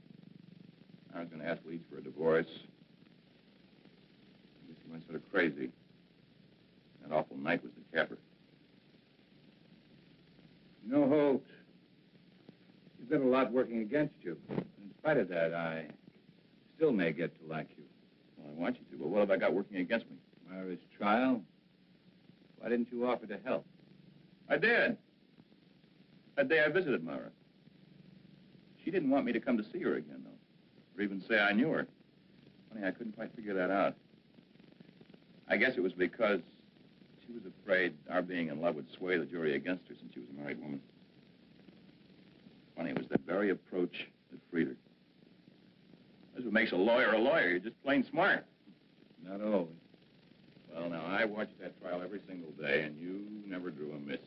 I was going to ask Leeds for a divorce. I guess he went sort of crazy. That awful night was the capper.
You know, Holt, you've got a lot working against you. In spite of that, I still may get to like you.
Well, I want you to, but what have I got working against me?
Myra's trial. Why didn't you offer to help?
I did. That day I visited Myra. She didn't want me to come to see her again, though. Or even say I knew her. Funny, I couldn't quite figure that out. I guess it was because she was afraid our being in love would sway the jury against her since she was a married woman. Funny, it was that very approach that freed her. That's what makes a lawyer a lawyer. You're just plain smart.
Not always.
Well, now, I watched that trial every single day, and you never drew a miss.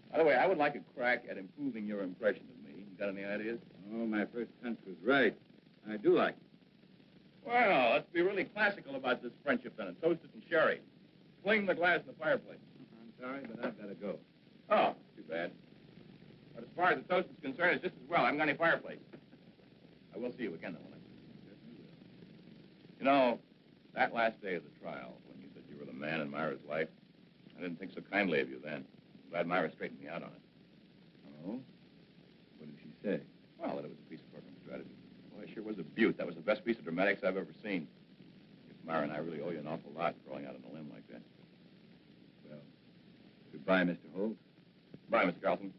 By the way, I would like a crack at improving your impression of me. You got any ideas?
Oh, my first hunch was right. I do like you.
Well, let's be really classical about this friendship, then, and toast it in sherry. Fling the glass in the fireplace.
I'm sorry, but I've got to go.
Oh, too bad. But as far as the toast is concerned, it's just as well. I haven't got any fireplace. I will see you again, though, won't I? You know, that last day of the trial, when you said you were the man in Myra's life, I didn't think so kindly of you then. I'm glad Myra straightened me out on it.
Oh? What did she say?
Well, that it was a piece of courtroom strategy. Boy, it sure was a beaut. That was the best piece of dramatics I've ever seen. I guess Myra and I really owe you an awful lot for going out on a limb like that.
Well, Goodbye, Mr. Holt.
Bye, Mr. Carlson.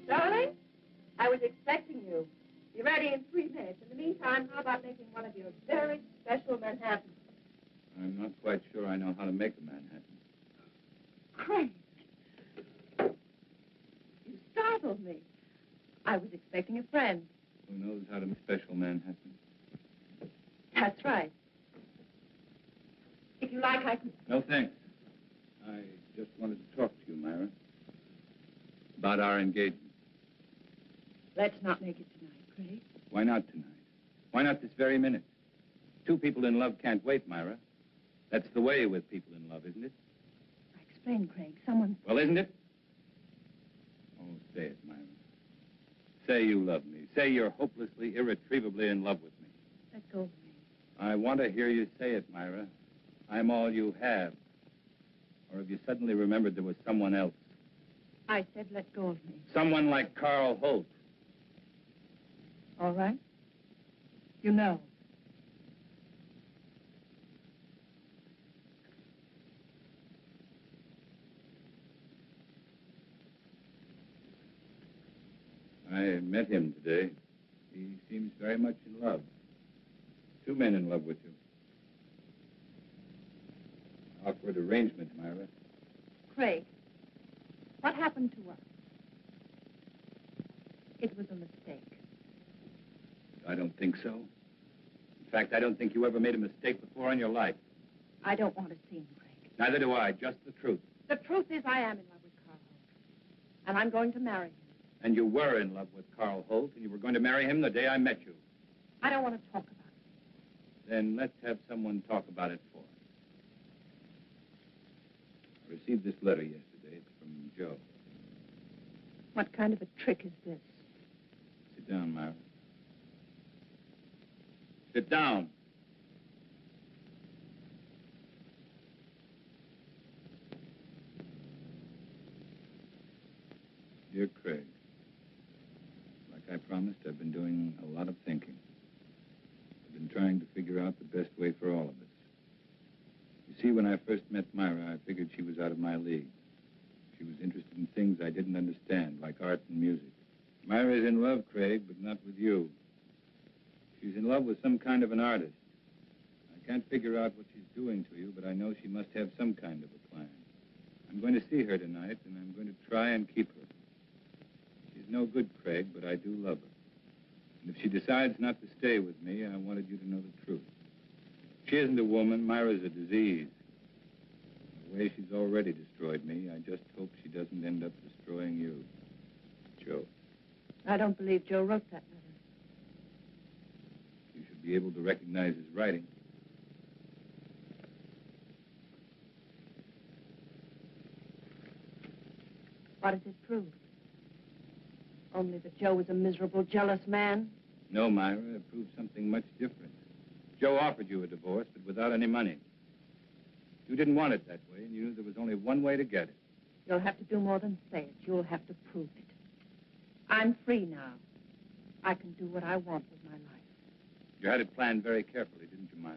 Darling, I was expecting you. Be ready in 3 minutes. In the meantime, how about making one of your very special Manhattans?
I'm not quite sure I know how to make a Manhattan.
Craig. You startled me. I was expecting a friend.
Who knows how to make a special Manhattan?
That's right. If you like, I can...
No, thanks. I just wanted to talk to you, Myra. About our engagement.
Let's not make it tonight, Craig.
Why not tonight? Why not this very minute? 2 people in love can't wait, Myra. That's the way with people in love, isn't it?
I explained, Craig. Someone...
Well, isn't it? Oh, say it, Myra. Say you love me. Say you're hopelessly, irretrievably in love with me.
Let go of me.
I want to hear you say it, Myra. I'm all you have. Or have you suddenly remembered there was someone else?
I said let go of me.
Someone like Carl Holt.
All right. You know.
I met him today. He seems very much in love. 2 men in love with you. Awkward arrangement, Myra.
Craig, what happened to us? It was a mistake.
I don't think so. In fact, I don't think you ever made a mistake before in your life.
I don't want to scene, Craig.
Neither do I, just the truth.
The truth is I am in love with Carl Holt. And I'm going to marry him.
And you were in love with Carl Holt, and you were going to marry him the day I met you.
I don't want to talk about it.
Then let's have someone talk about it for us. I received this letter yesterday. It's from Joe.
What kind of a trick is this?
Sit down, Myra. Sit down. Dear Craig, like I promised, I've been doing a lot of thinking. I've been trying to figure out the best way for all of us. You see, when I first met Myra, I figured she was out of my league. She was interested in things I didn't understand, like art and music. Myra's in love, Craig, but not with you. She's in love with some kind of an artist. I can't figure out what she's doing to you, but I know she must have some kind of a plan. I'm going to see her tonight, and I'm going to try and keep her. She's no good, Craig, but I do love her. And if she decides not to stay with me, I wanted you to know the truth. She isn't a woman. Myra's a disease. The way she's already destroyed me, I just hope she doesn't end up destroying you. Joe.
I don't believe Joe wrote that letter.
You should be able to recognize his writing.
What does it prove? Only that Joe was a miserable, jealous man?
No, Myra, it proves something much different. Joe offered you a divorce, but without any money. You didn't want it that way, and you knew there was only one way to get it.
You'll have to do more than say it. You'll have to prove it. I'm free now. I can do what I want with my life.
You had it planned very carefully, didn't you, Myra?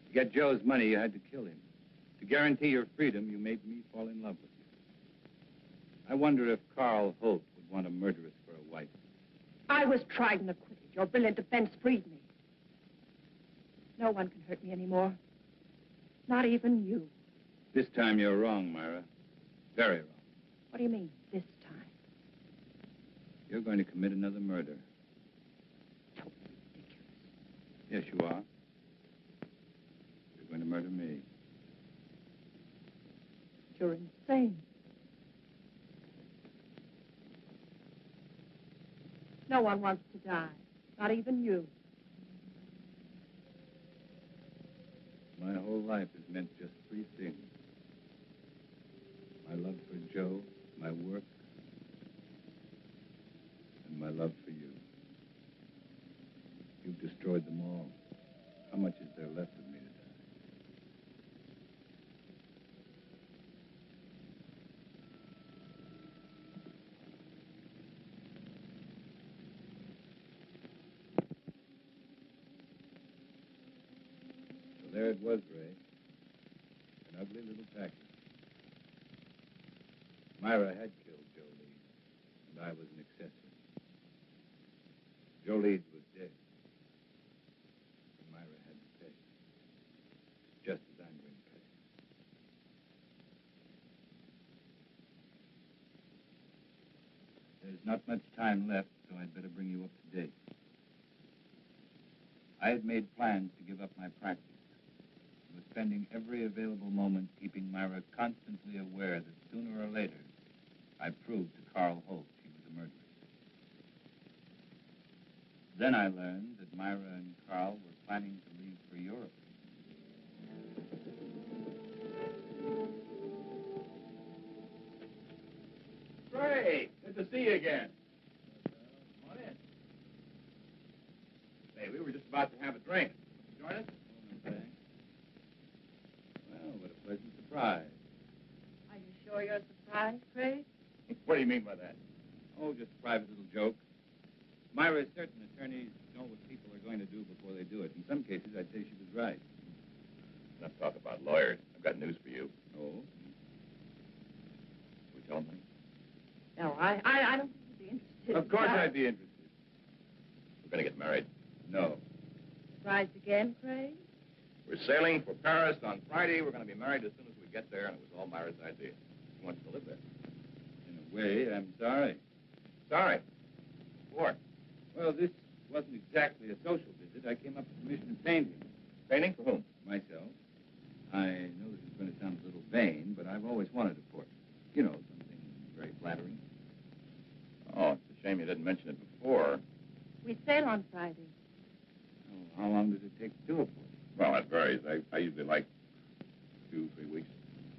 To get Joe's money, you had to kill him. To guarantee your freedom, you made me fall in love with you. I wonder if Carl Holt would want a murderess for a wife.
I was tried and acquitted. Your brilliant defense freed me. No one can hurt me anymore. Not even you.
This time you're wrong, Myra. Very wrong.
What do you mean, this time?
You're going to commit another murder.
Totally ridiculous.
Yes, you are. You're going to murder me.
You're insane. No one wants to die. Not even you.
My whole life has meant just 3 things. My love for Joe, my work, and my love for you. There it was, Ray. An ugly little package. Myra had killed Joe Leeds, and I was an accessory. Joe Leeds was dead. And Myra had to pay. Just as I'm going to pay. There's not much time left, so I'd better bring you up to date. I had made plans to give up my practice. I was spending every available moment keeping Myra constantly aware that sooner or later, I'd prove to Carl Holt she was a murderess. Then I learned that Myra and Carl were planning to leave for Europe.
Great. Good to see you again. Come on in. Hey, we were just about to have a drink. Join us?
Okay. Well, what a pleasant surprise.
Are you sure you're surprised, Craig?
What do you mean by that?
Oh, just a private little joke. Myra, certain attorneys know what people are going to do before they do it. In some cases, I'd say she was right.
Enough talk about lawyers. I've got news for you.
Oh?
We tell me.
No, I don't think you'd be interested.
Of course I'd be interested.
We're going to get married.
No.
Surprised again, Craig?
We're sailing for Paris on Friday. We're going to be married as soon as we get there, and it was all Myra's idea. She wants to live there.
In a way, I'm sorry.
Sorry. What?
Well, this wasn't exactly a social visit. I came up to commission a painting.
Painting for whom?
Myself. I know this is going to sound a little vain, but I've always wanted a portrait. You know, something very flattering.
Oh, it's a shame you didn't mention it before.
We sail on Friday.
Oh, how long does it take to do a portrait?
Well, that varies. I usually like 2-3 weeks.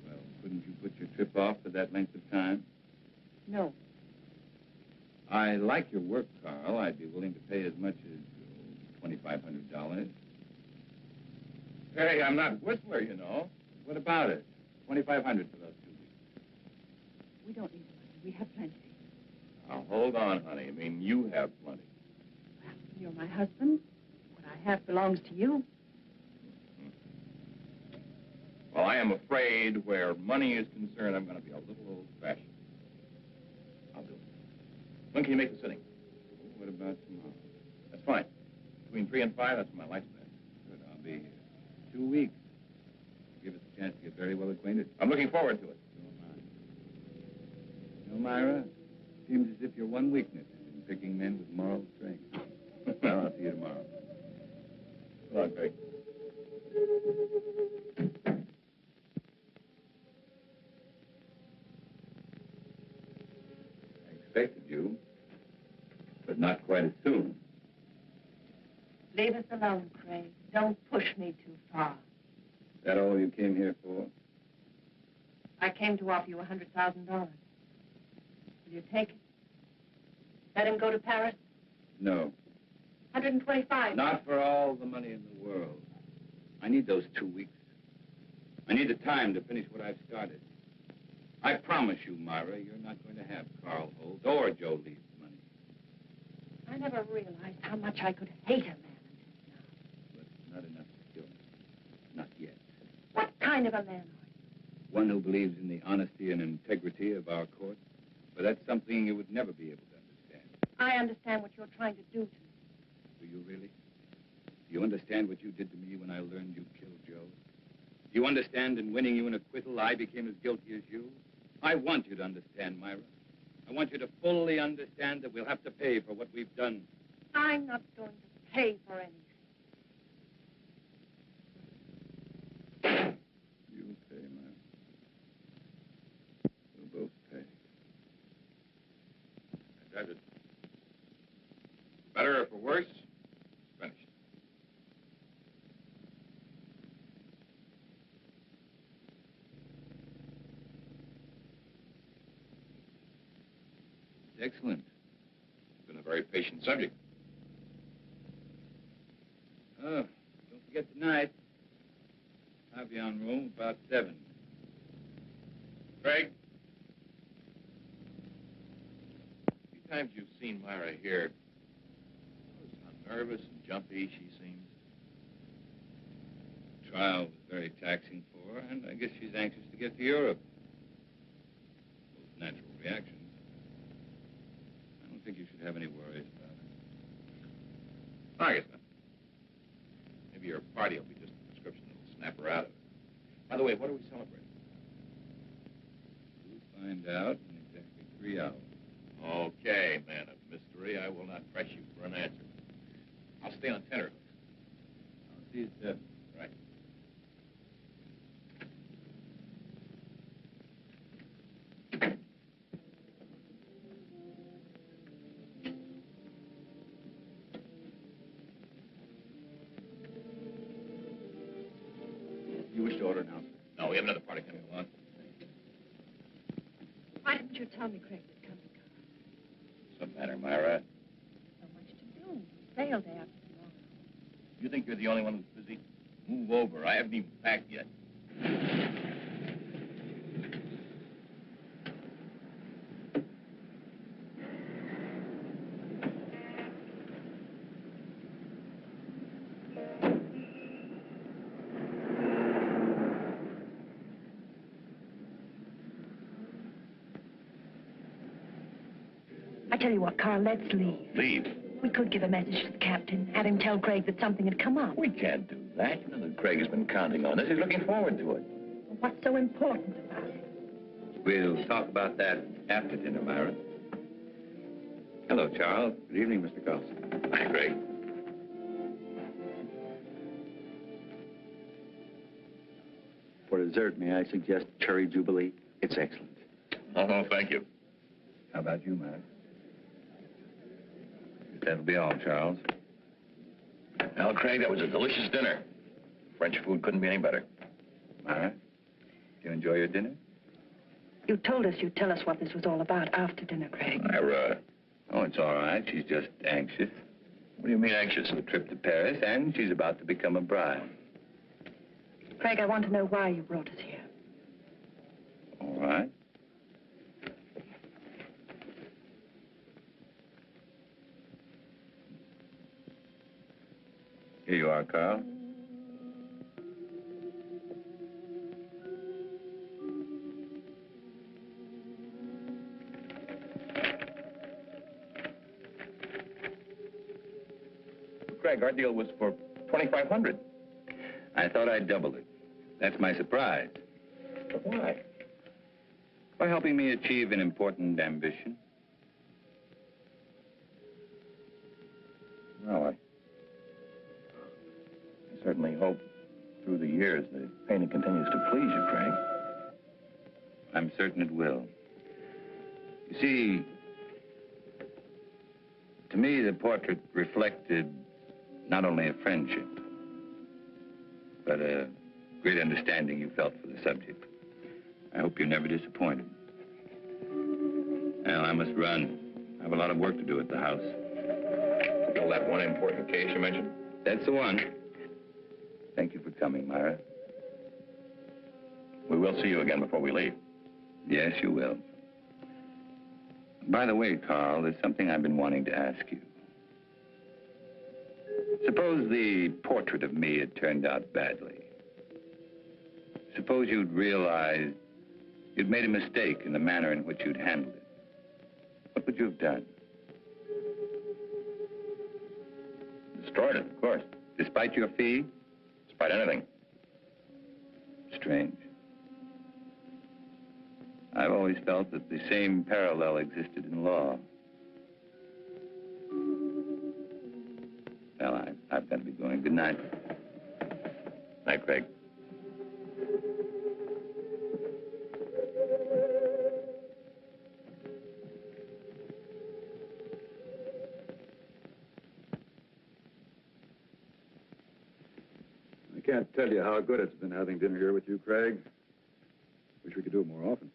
Well, couldn't you put your trip off for that length of time?
No.
I like your work, Carl. I'd be willing to pay as much as $2,500.
Hey, I'm not Whistler, you know.
What about it? $2,500 for those 2 weeks.
We don't need the money. We have plenty.
Now, hold on, honey. I mean, you have plenty.
Well, you're my husband. What I have belongs to you.
Well, I am afraid where money is concerned, I'm going to be a little old-fashioned. I'll do it. When can you make the sitting?
What about tomorrow?
That's fine. Between 3 and 5, that's my lifespan.
Good, I'll be here. 2 weeks. Give us a chance to get very well acquainted.
I'm looking forward to it.
So am I. You know, Myra, seems as if your one weakness is in picking men with moral strength. Well, I'll see you tomorrow.
Come on, Craig.
I expected you, but not quite as soon.
Leave us alone, Craig. Don't push me too far.
Is that all you came here for?
I came to offer you $100,000. Will you take it? Let him go to Paris?
No.
125.
Not for all the money in the world. I need those 2 weeks. I need the time to finish what I've started. I promise you, Myra, you're not going to have Carl Holt or Joe Lee's money.
I never realized how much I could hate a man until now.
But it's not enough to kill me. Not yet.
What kind of a man are you?
One who believes in the honesty and integrity of our court. But that's something you would never be able to understand.
I understand what you're trying to do to me.
Do you really? Do you understand what you did to me when I learned you killed Joe? Do you understand in winning you an acquittal, I became as guilty as you? I want you to understand, Myra. I want you to fully understand that we'll have to pay for what we've done.
I'm not going to pay for anything.
You'll pay, Myra. We'll both pay.
That's it. Better or for worse, finished.
Excellent.
Been a very patient subject.
Oh, don't forget tonight. I'll be on room about 7.
Craig? A few times you've seen Myra here. Notice how nervous and jumpy she seems.
trial was very taxing for her, and I guess she's anxious to get to Europe. Both natural reactions. I don't think you should have any worries about it.
I guess not. Maybe your party will be just a description that'll snap her out of it. By the way, what are we celebrating?
We'll find out in exactly 3 hours.
Okay, man of mystery. I will not press you for an answer. I'll stay on tenterhooks.
I'll see you, Steph.
Right.
You wish to order now?
No, we have another party coming along.
Why didn't you tell me Craig was coming, Carl?
What's the matter, Myra?
So much to do. Sale day after tomorrow.
You think you're the only one who's busy? Move over. I haven't even packed yet.
I tell you what, Carl, let's leave.
Leave?
We could give a message to the captain, have him tell Craig that something had come up.
We can't do that. You know that Craig has been counting on this. He's looking forward to it.
What's so important about it?
We'll talk about that after dinner, Myra. Hello, Charles. Good evening, Mr. Carlson.
Hi, Craig.
For dessert, may I suggest cherry jubilee? It's excellent.
Oh, no, thank you.
How about you, Myra? That'll be all, Charles.
Well, Craig, that was a delicious dinner. French food couldn't be any better.
Myra, do you enjoy your dinner?
You told us you'd tell us what this was all about after dinner, Craig.
Myra.
Oh, it's all right. She's just anxious.
What do you mean anxious?
A trip to Paris, and she's about to become a bride.
Craig, I want to know why you brought us here.
All right. Here you are, Carl.
Craig, our deal was for $2,500.
I thought I'd double it. That's my surprise.
But why?
By helping me achieve an important ambition.
Well, I certainly hope through the years the painting continues to please you, Craig.
I'm certain it will. You see, to me, the portrait reflected not only a friendship, but a great understanding you felt for the subject. I hope you're never disappointed. Well, I must run. I have a lot of work to do at the house.
Still that one important case you mentioned?
That's the one. Thank you for coming, Myra.
We will see you again before we leave.
Yes, you will. By the way, Carl, there's something I've been wanting to ask you. Suppose the portrait of me had turned out badly. Suppose you'd realized you'd made a mistake in the manner in which you'd handled it. What would you have done?
Destroyed it, of course.
Despite your fee?
Despite anything.
Strange. I've always felt that the same parallel existed in law. Well, I've got to be going. Good night.
Night, Craig. I can't tell you how good it's been having dinner here with you, Craig. Wish we could do it more often.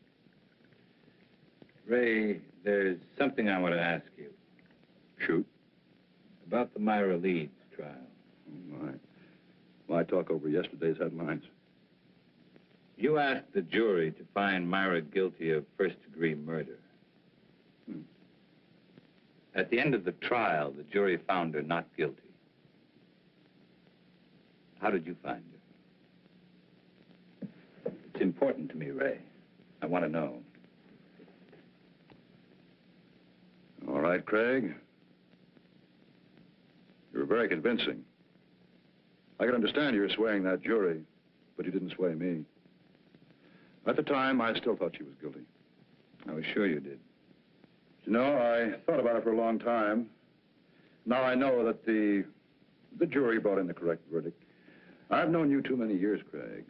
Ray, there's something I want to ask you.
Shoot.
About the Myra Leeds trial.
Oh, my. Why talk over yesterday's headlines?
You asked the jury to find Myra guilty of first-degree murder. At the end of the trial, the jury found her not guilty. How did you find her? important to me, Ray. I want to know.
All right, Craig. You're very convincing. I can understand you're swaying that jury, but you didn't sway me. At the time, I still thought she was guilty.
I was sure you did.
You know, I thought about it for a long time. Now I know that the jury brought in the correct verdict. I've known you too many years, Craig.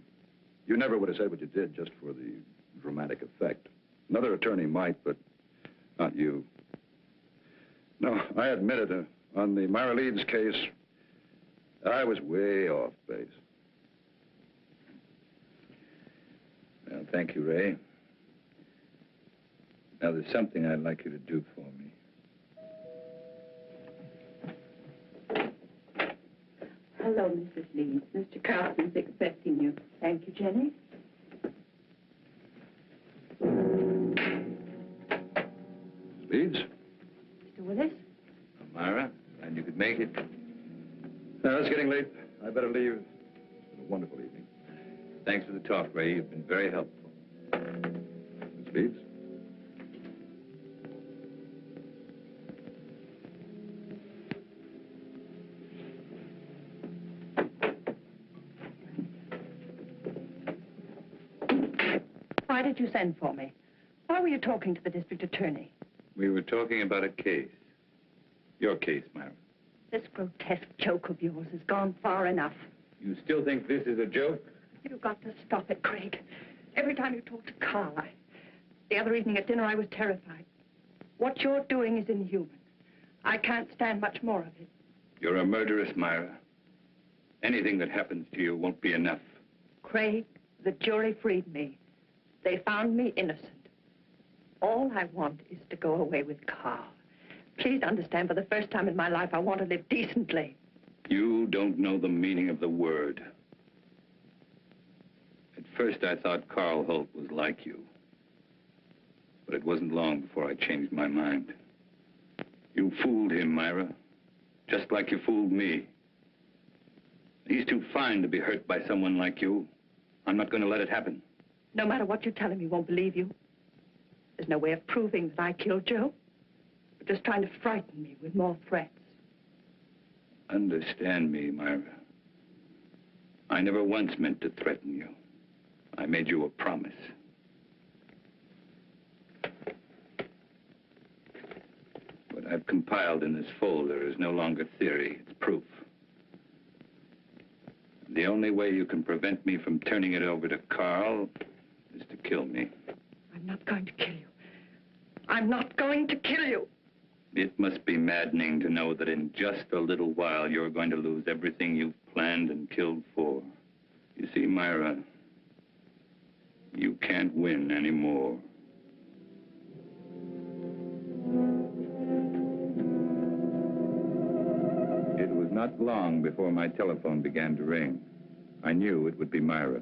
You never would have said what you did just for the dramatic effect. Another attorney might, but not you. No, I admit it. On the Myra Leeds case, I was way off base.
Well, thank you, Ray. Now, there's something I'd like you to do for me.
Hello, Mrs. Leeds. Mr. Carlson's expecting you. Thank you, Jenny.
Leeds?
Mr. Willis?
Myra, glad you could make it.
Now, it's getting late. I better leave. It's been a wonderful evening.
Thanks for the talk, Ray. You've been very helpful.
Miss Leeds?
Why did you send for me? Why were you talking to the district attorney?
We were talking about a case. Your case, Myra.
This grotesque joke of yours has gone far enough.
You still think this is a joke?
You've got to stop it, Craig. Every time you talk to Carl, the other evening at dinner, I was terrified. What you're doing is inhuman. I can't stand much more of it.
You're a murderess, Myra. Anything that happens to you won't be enough.
Craig, the jury freed me. They found me innocent. All I want is to go away with Carl. Please understand, for the first time in my life, I want to live decently.
You don't know the meaning of the word. At first, I thought Carl Holt was like you. But it wasn't long before I changed my mind. You fooled him, Myra. Just like you fooled me. He's too fine to be hurt by someone like you. I'm not going to let it happen.
No matter what you tell him, he won't believe you. There's no way of proving that I killed Joe. You're just trying to frighten me with more threats.
Understand me, Myra. I never once meant to threaten you. I made you a promise. What I've compiled in this folder is no longer theory, it's proof. The only way you can prevent me from turning it over to Carl is to kill me.
I'm not going to kill you. I'm not going to kill you.
It must be maddening to know that in just a little while you're going to lose everything you've planned and killed for. You see, Myra, you can't win anymore. It was not long before my telephone began to ring. I knew it would be Myra.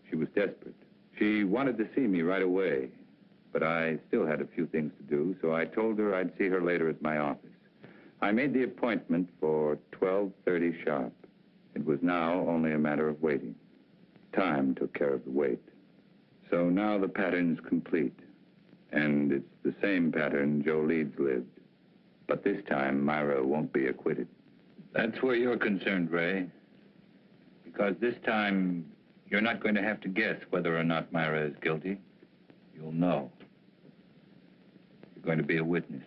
She was desperate. She wanted to see me right away, but I still had a few things to do, so I told her I'd see her later at my office. I made the appointment for 12:30 sharp. It was now only a matter of waiting. Time took care of the wait. So now the pattern's complete, and it's the same pattern Joe Leeds lived. But this time, Myra won't be acquitted. That's where you're concerned, Ray. Because this time, you're not going to have to guess whether or not Myra is guilty. You'll know. You're going to be a witness.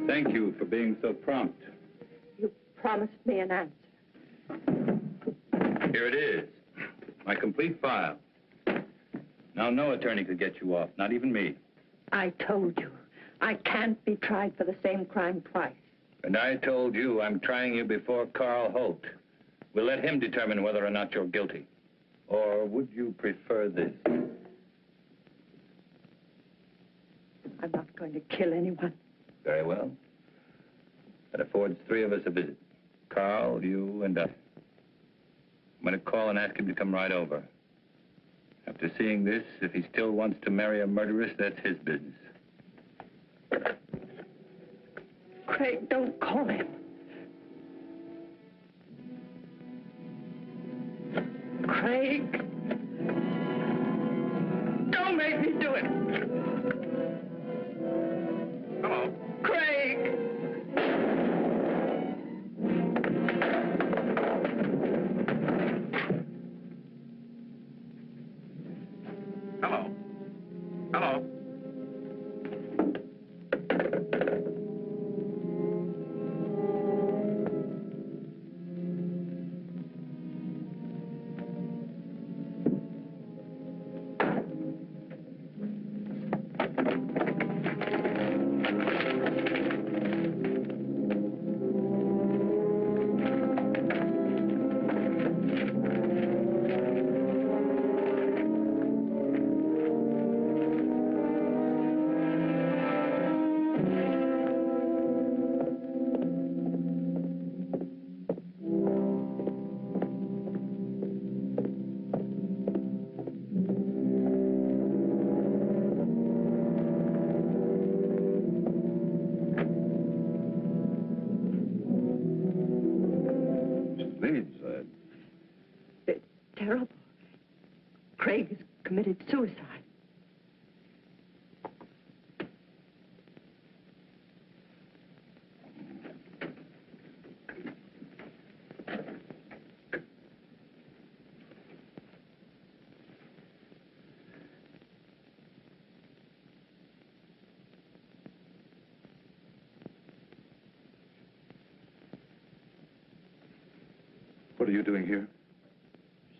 Thank you for being so prompt.
You promised me an answer.
Here it is, my complete file. Now, no attorney could get you off, not even me.
I told you, I can't be tried for the same crime twice.
And I told you I'm trying you before Carl Holt. We'll let him determine whether or not you're guilty. Or would you prefer this?
I'm not going to kill anyone.
Very well. That affords three of us a visit. Carl, you, and I. I'm going to call and ask him to come right over. After seeing this, if he still wants to marry a murderess, that's his business.
Craig, don't call him. Craig. Don't make me do it.
Hello.
Craig.
Hello. Hello.
It's terrible. Craig has committed suicide.
What are you doing here?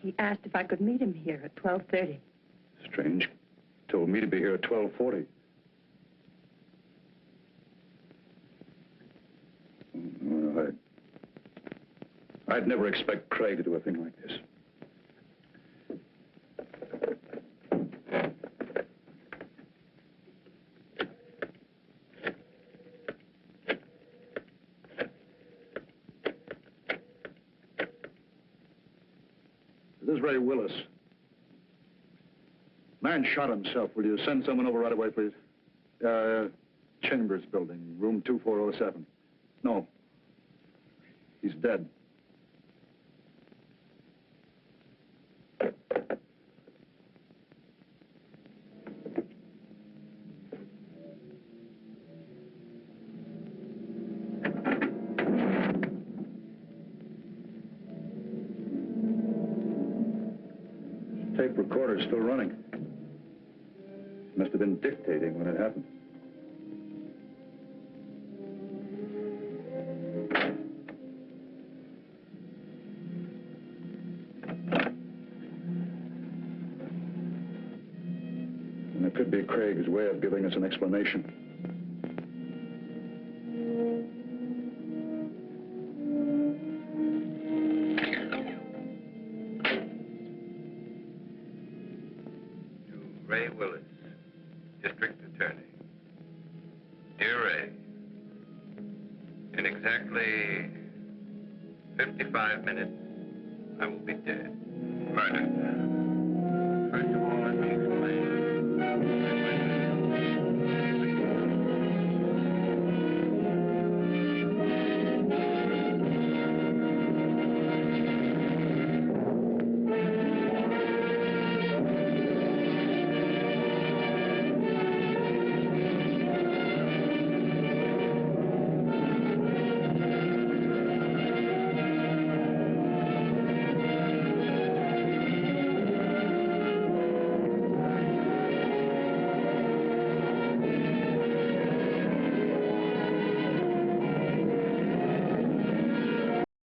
He asked if I could meet him here at 12:30.
Strange. Told me to be here at 12:40. Well, I'd never expect Craig to do a thing like this. This is Ray Willis. Man shot himself. Will you send someone over right away, please? Chambers building, room 2407. No. He's dead. Tape recorder's still running. Must have been dictating when it happened. And it could be Craig's way of giving us an explanation.
Ray Willis, District Attorney. Dear Ray, in exactly 55 minutes, I will be dead.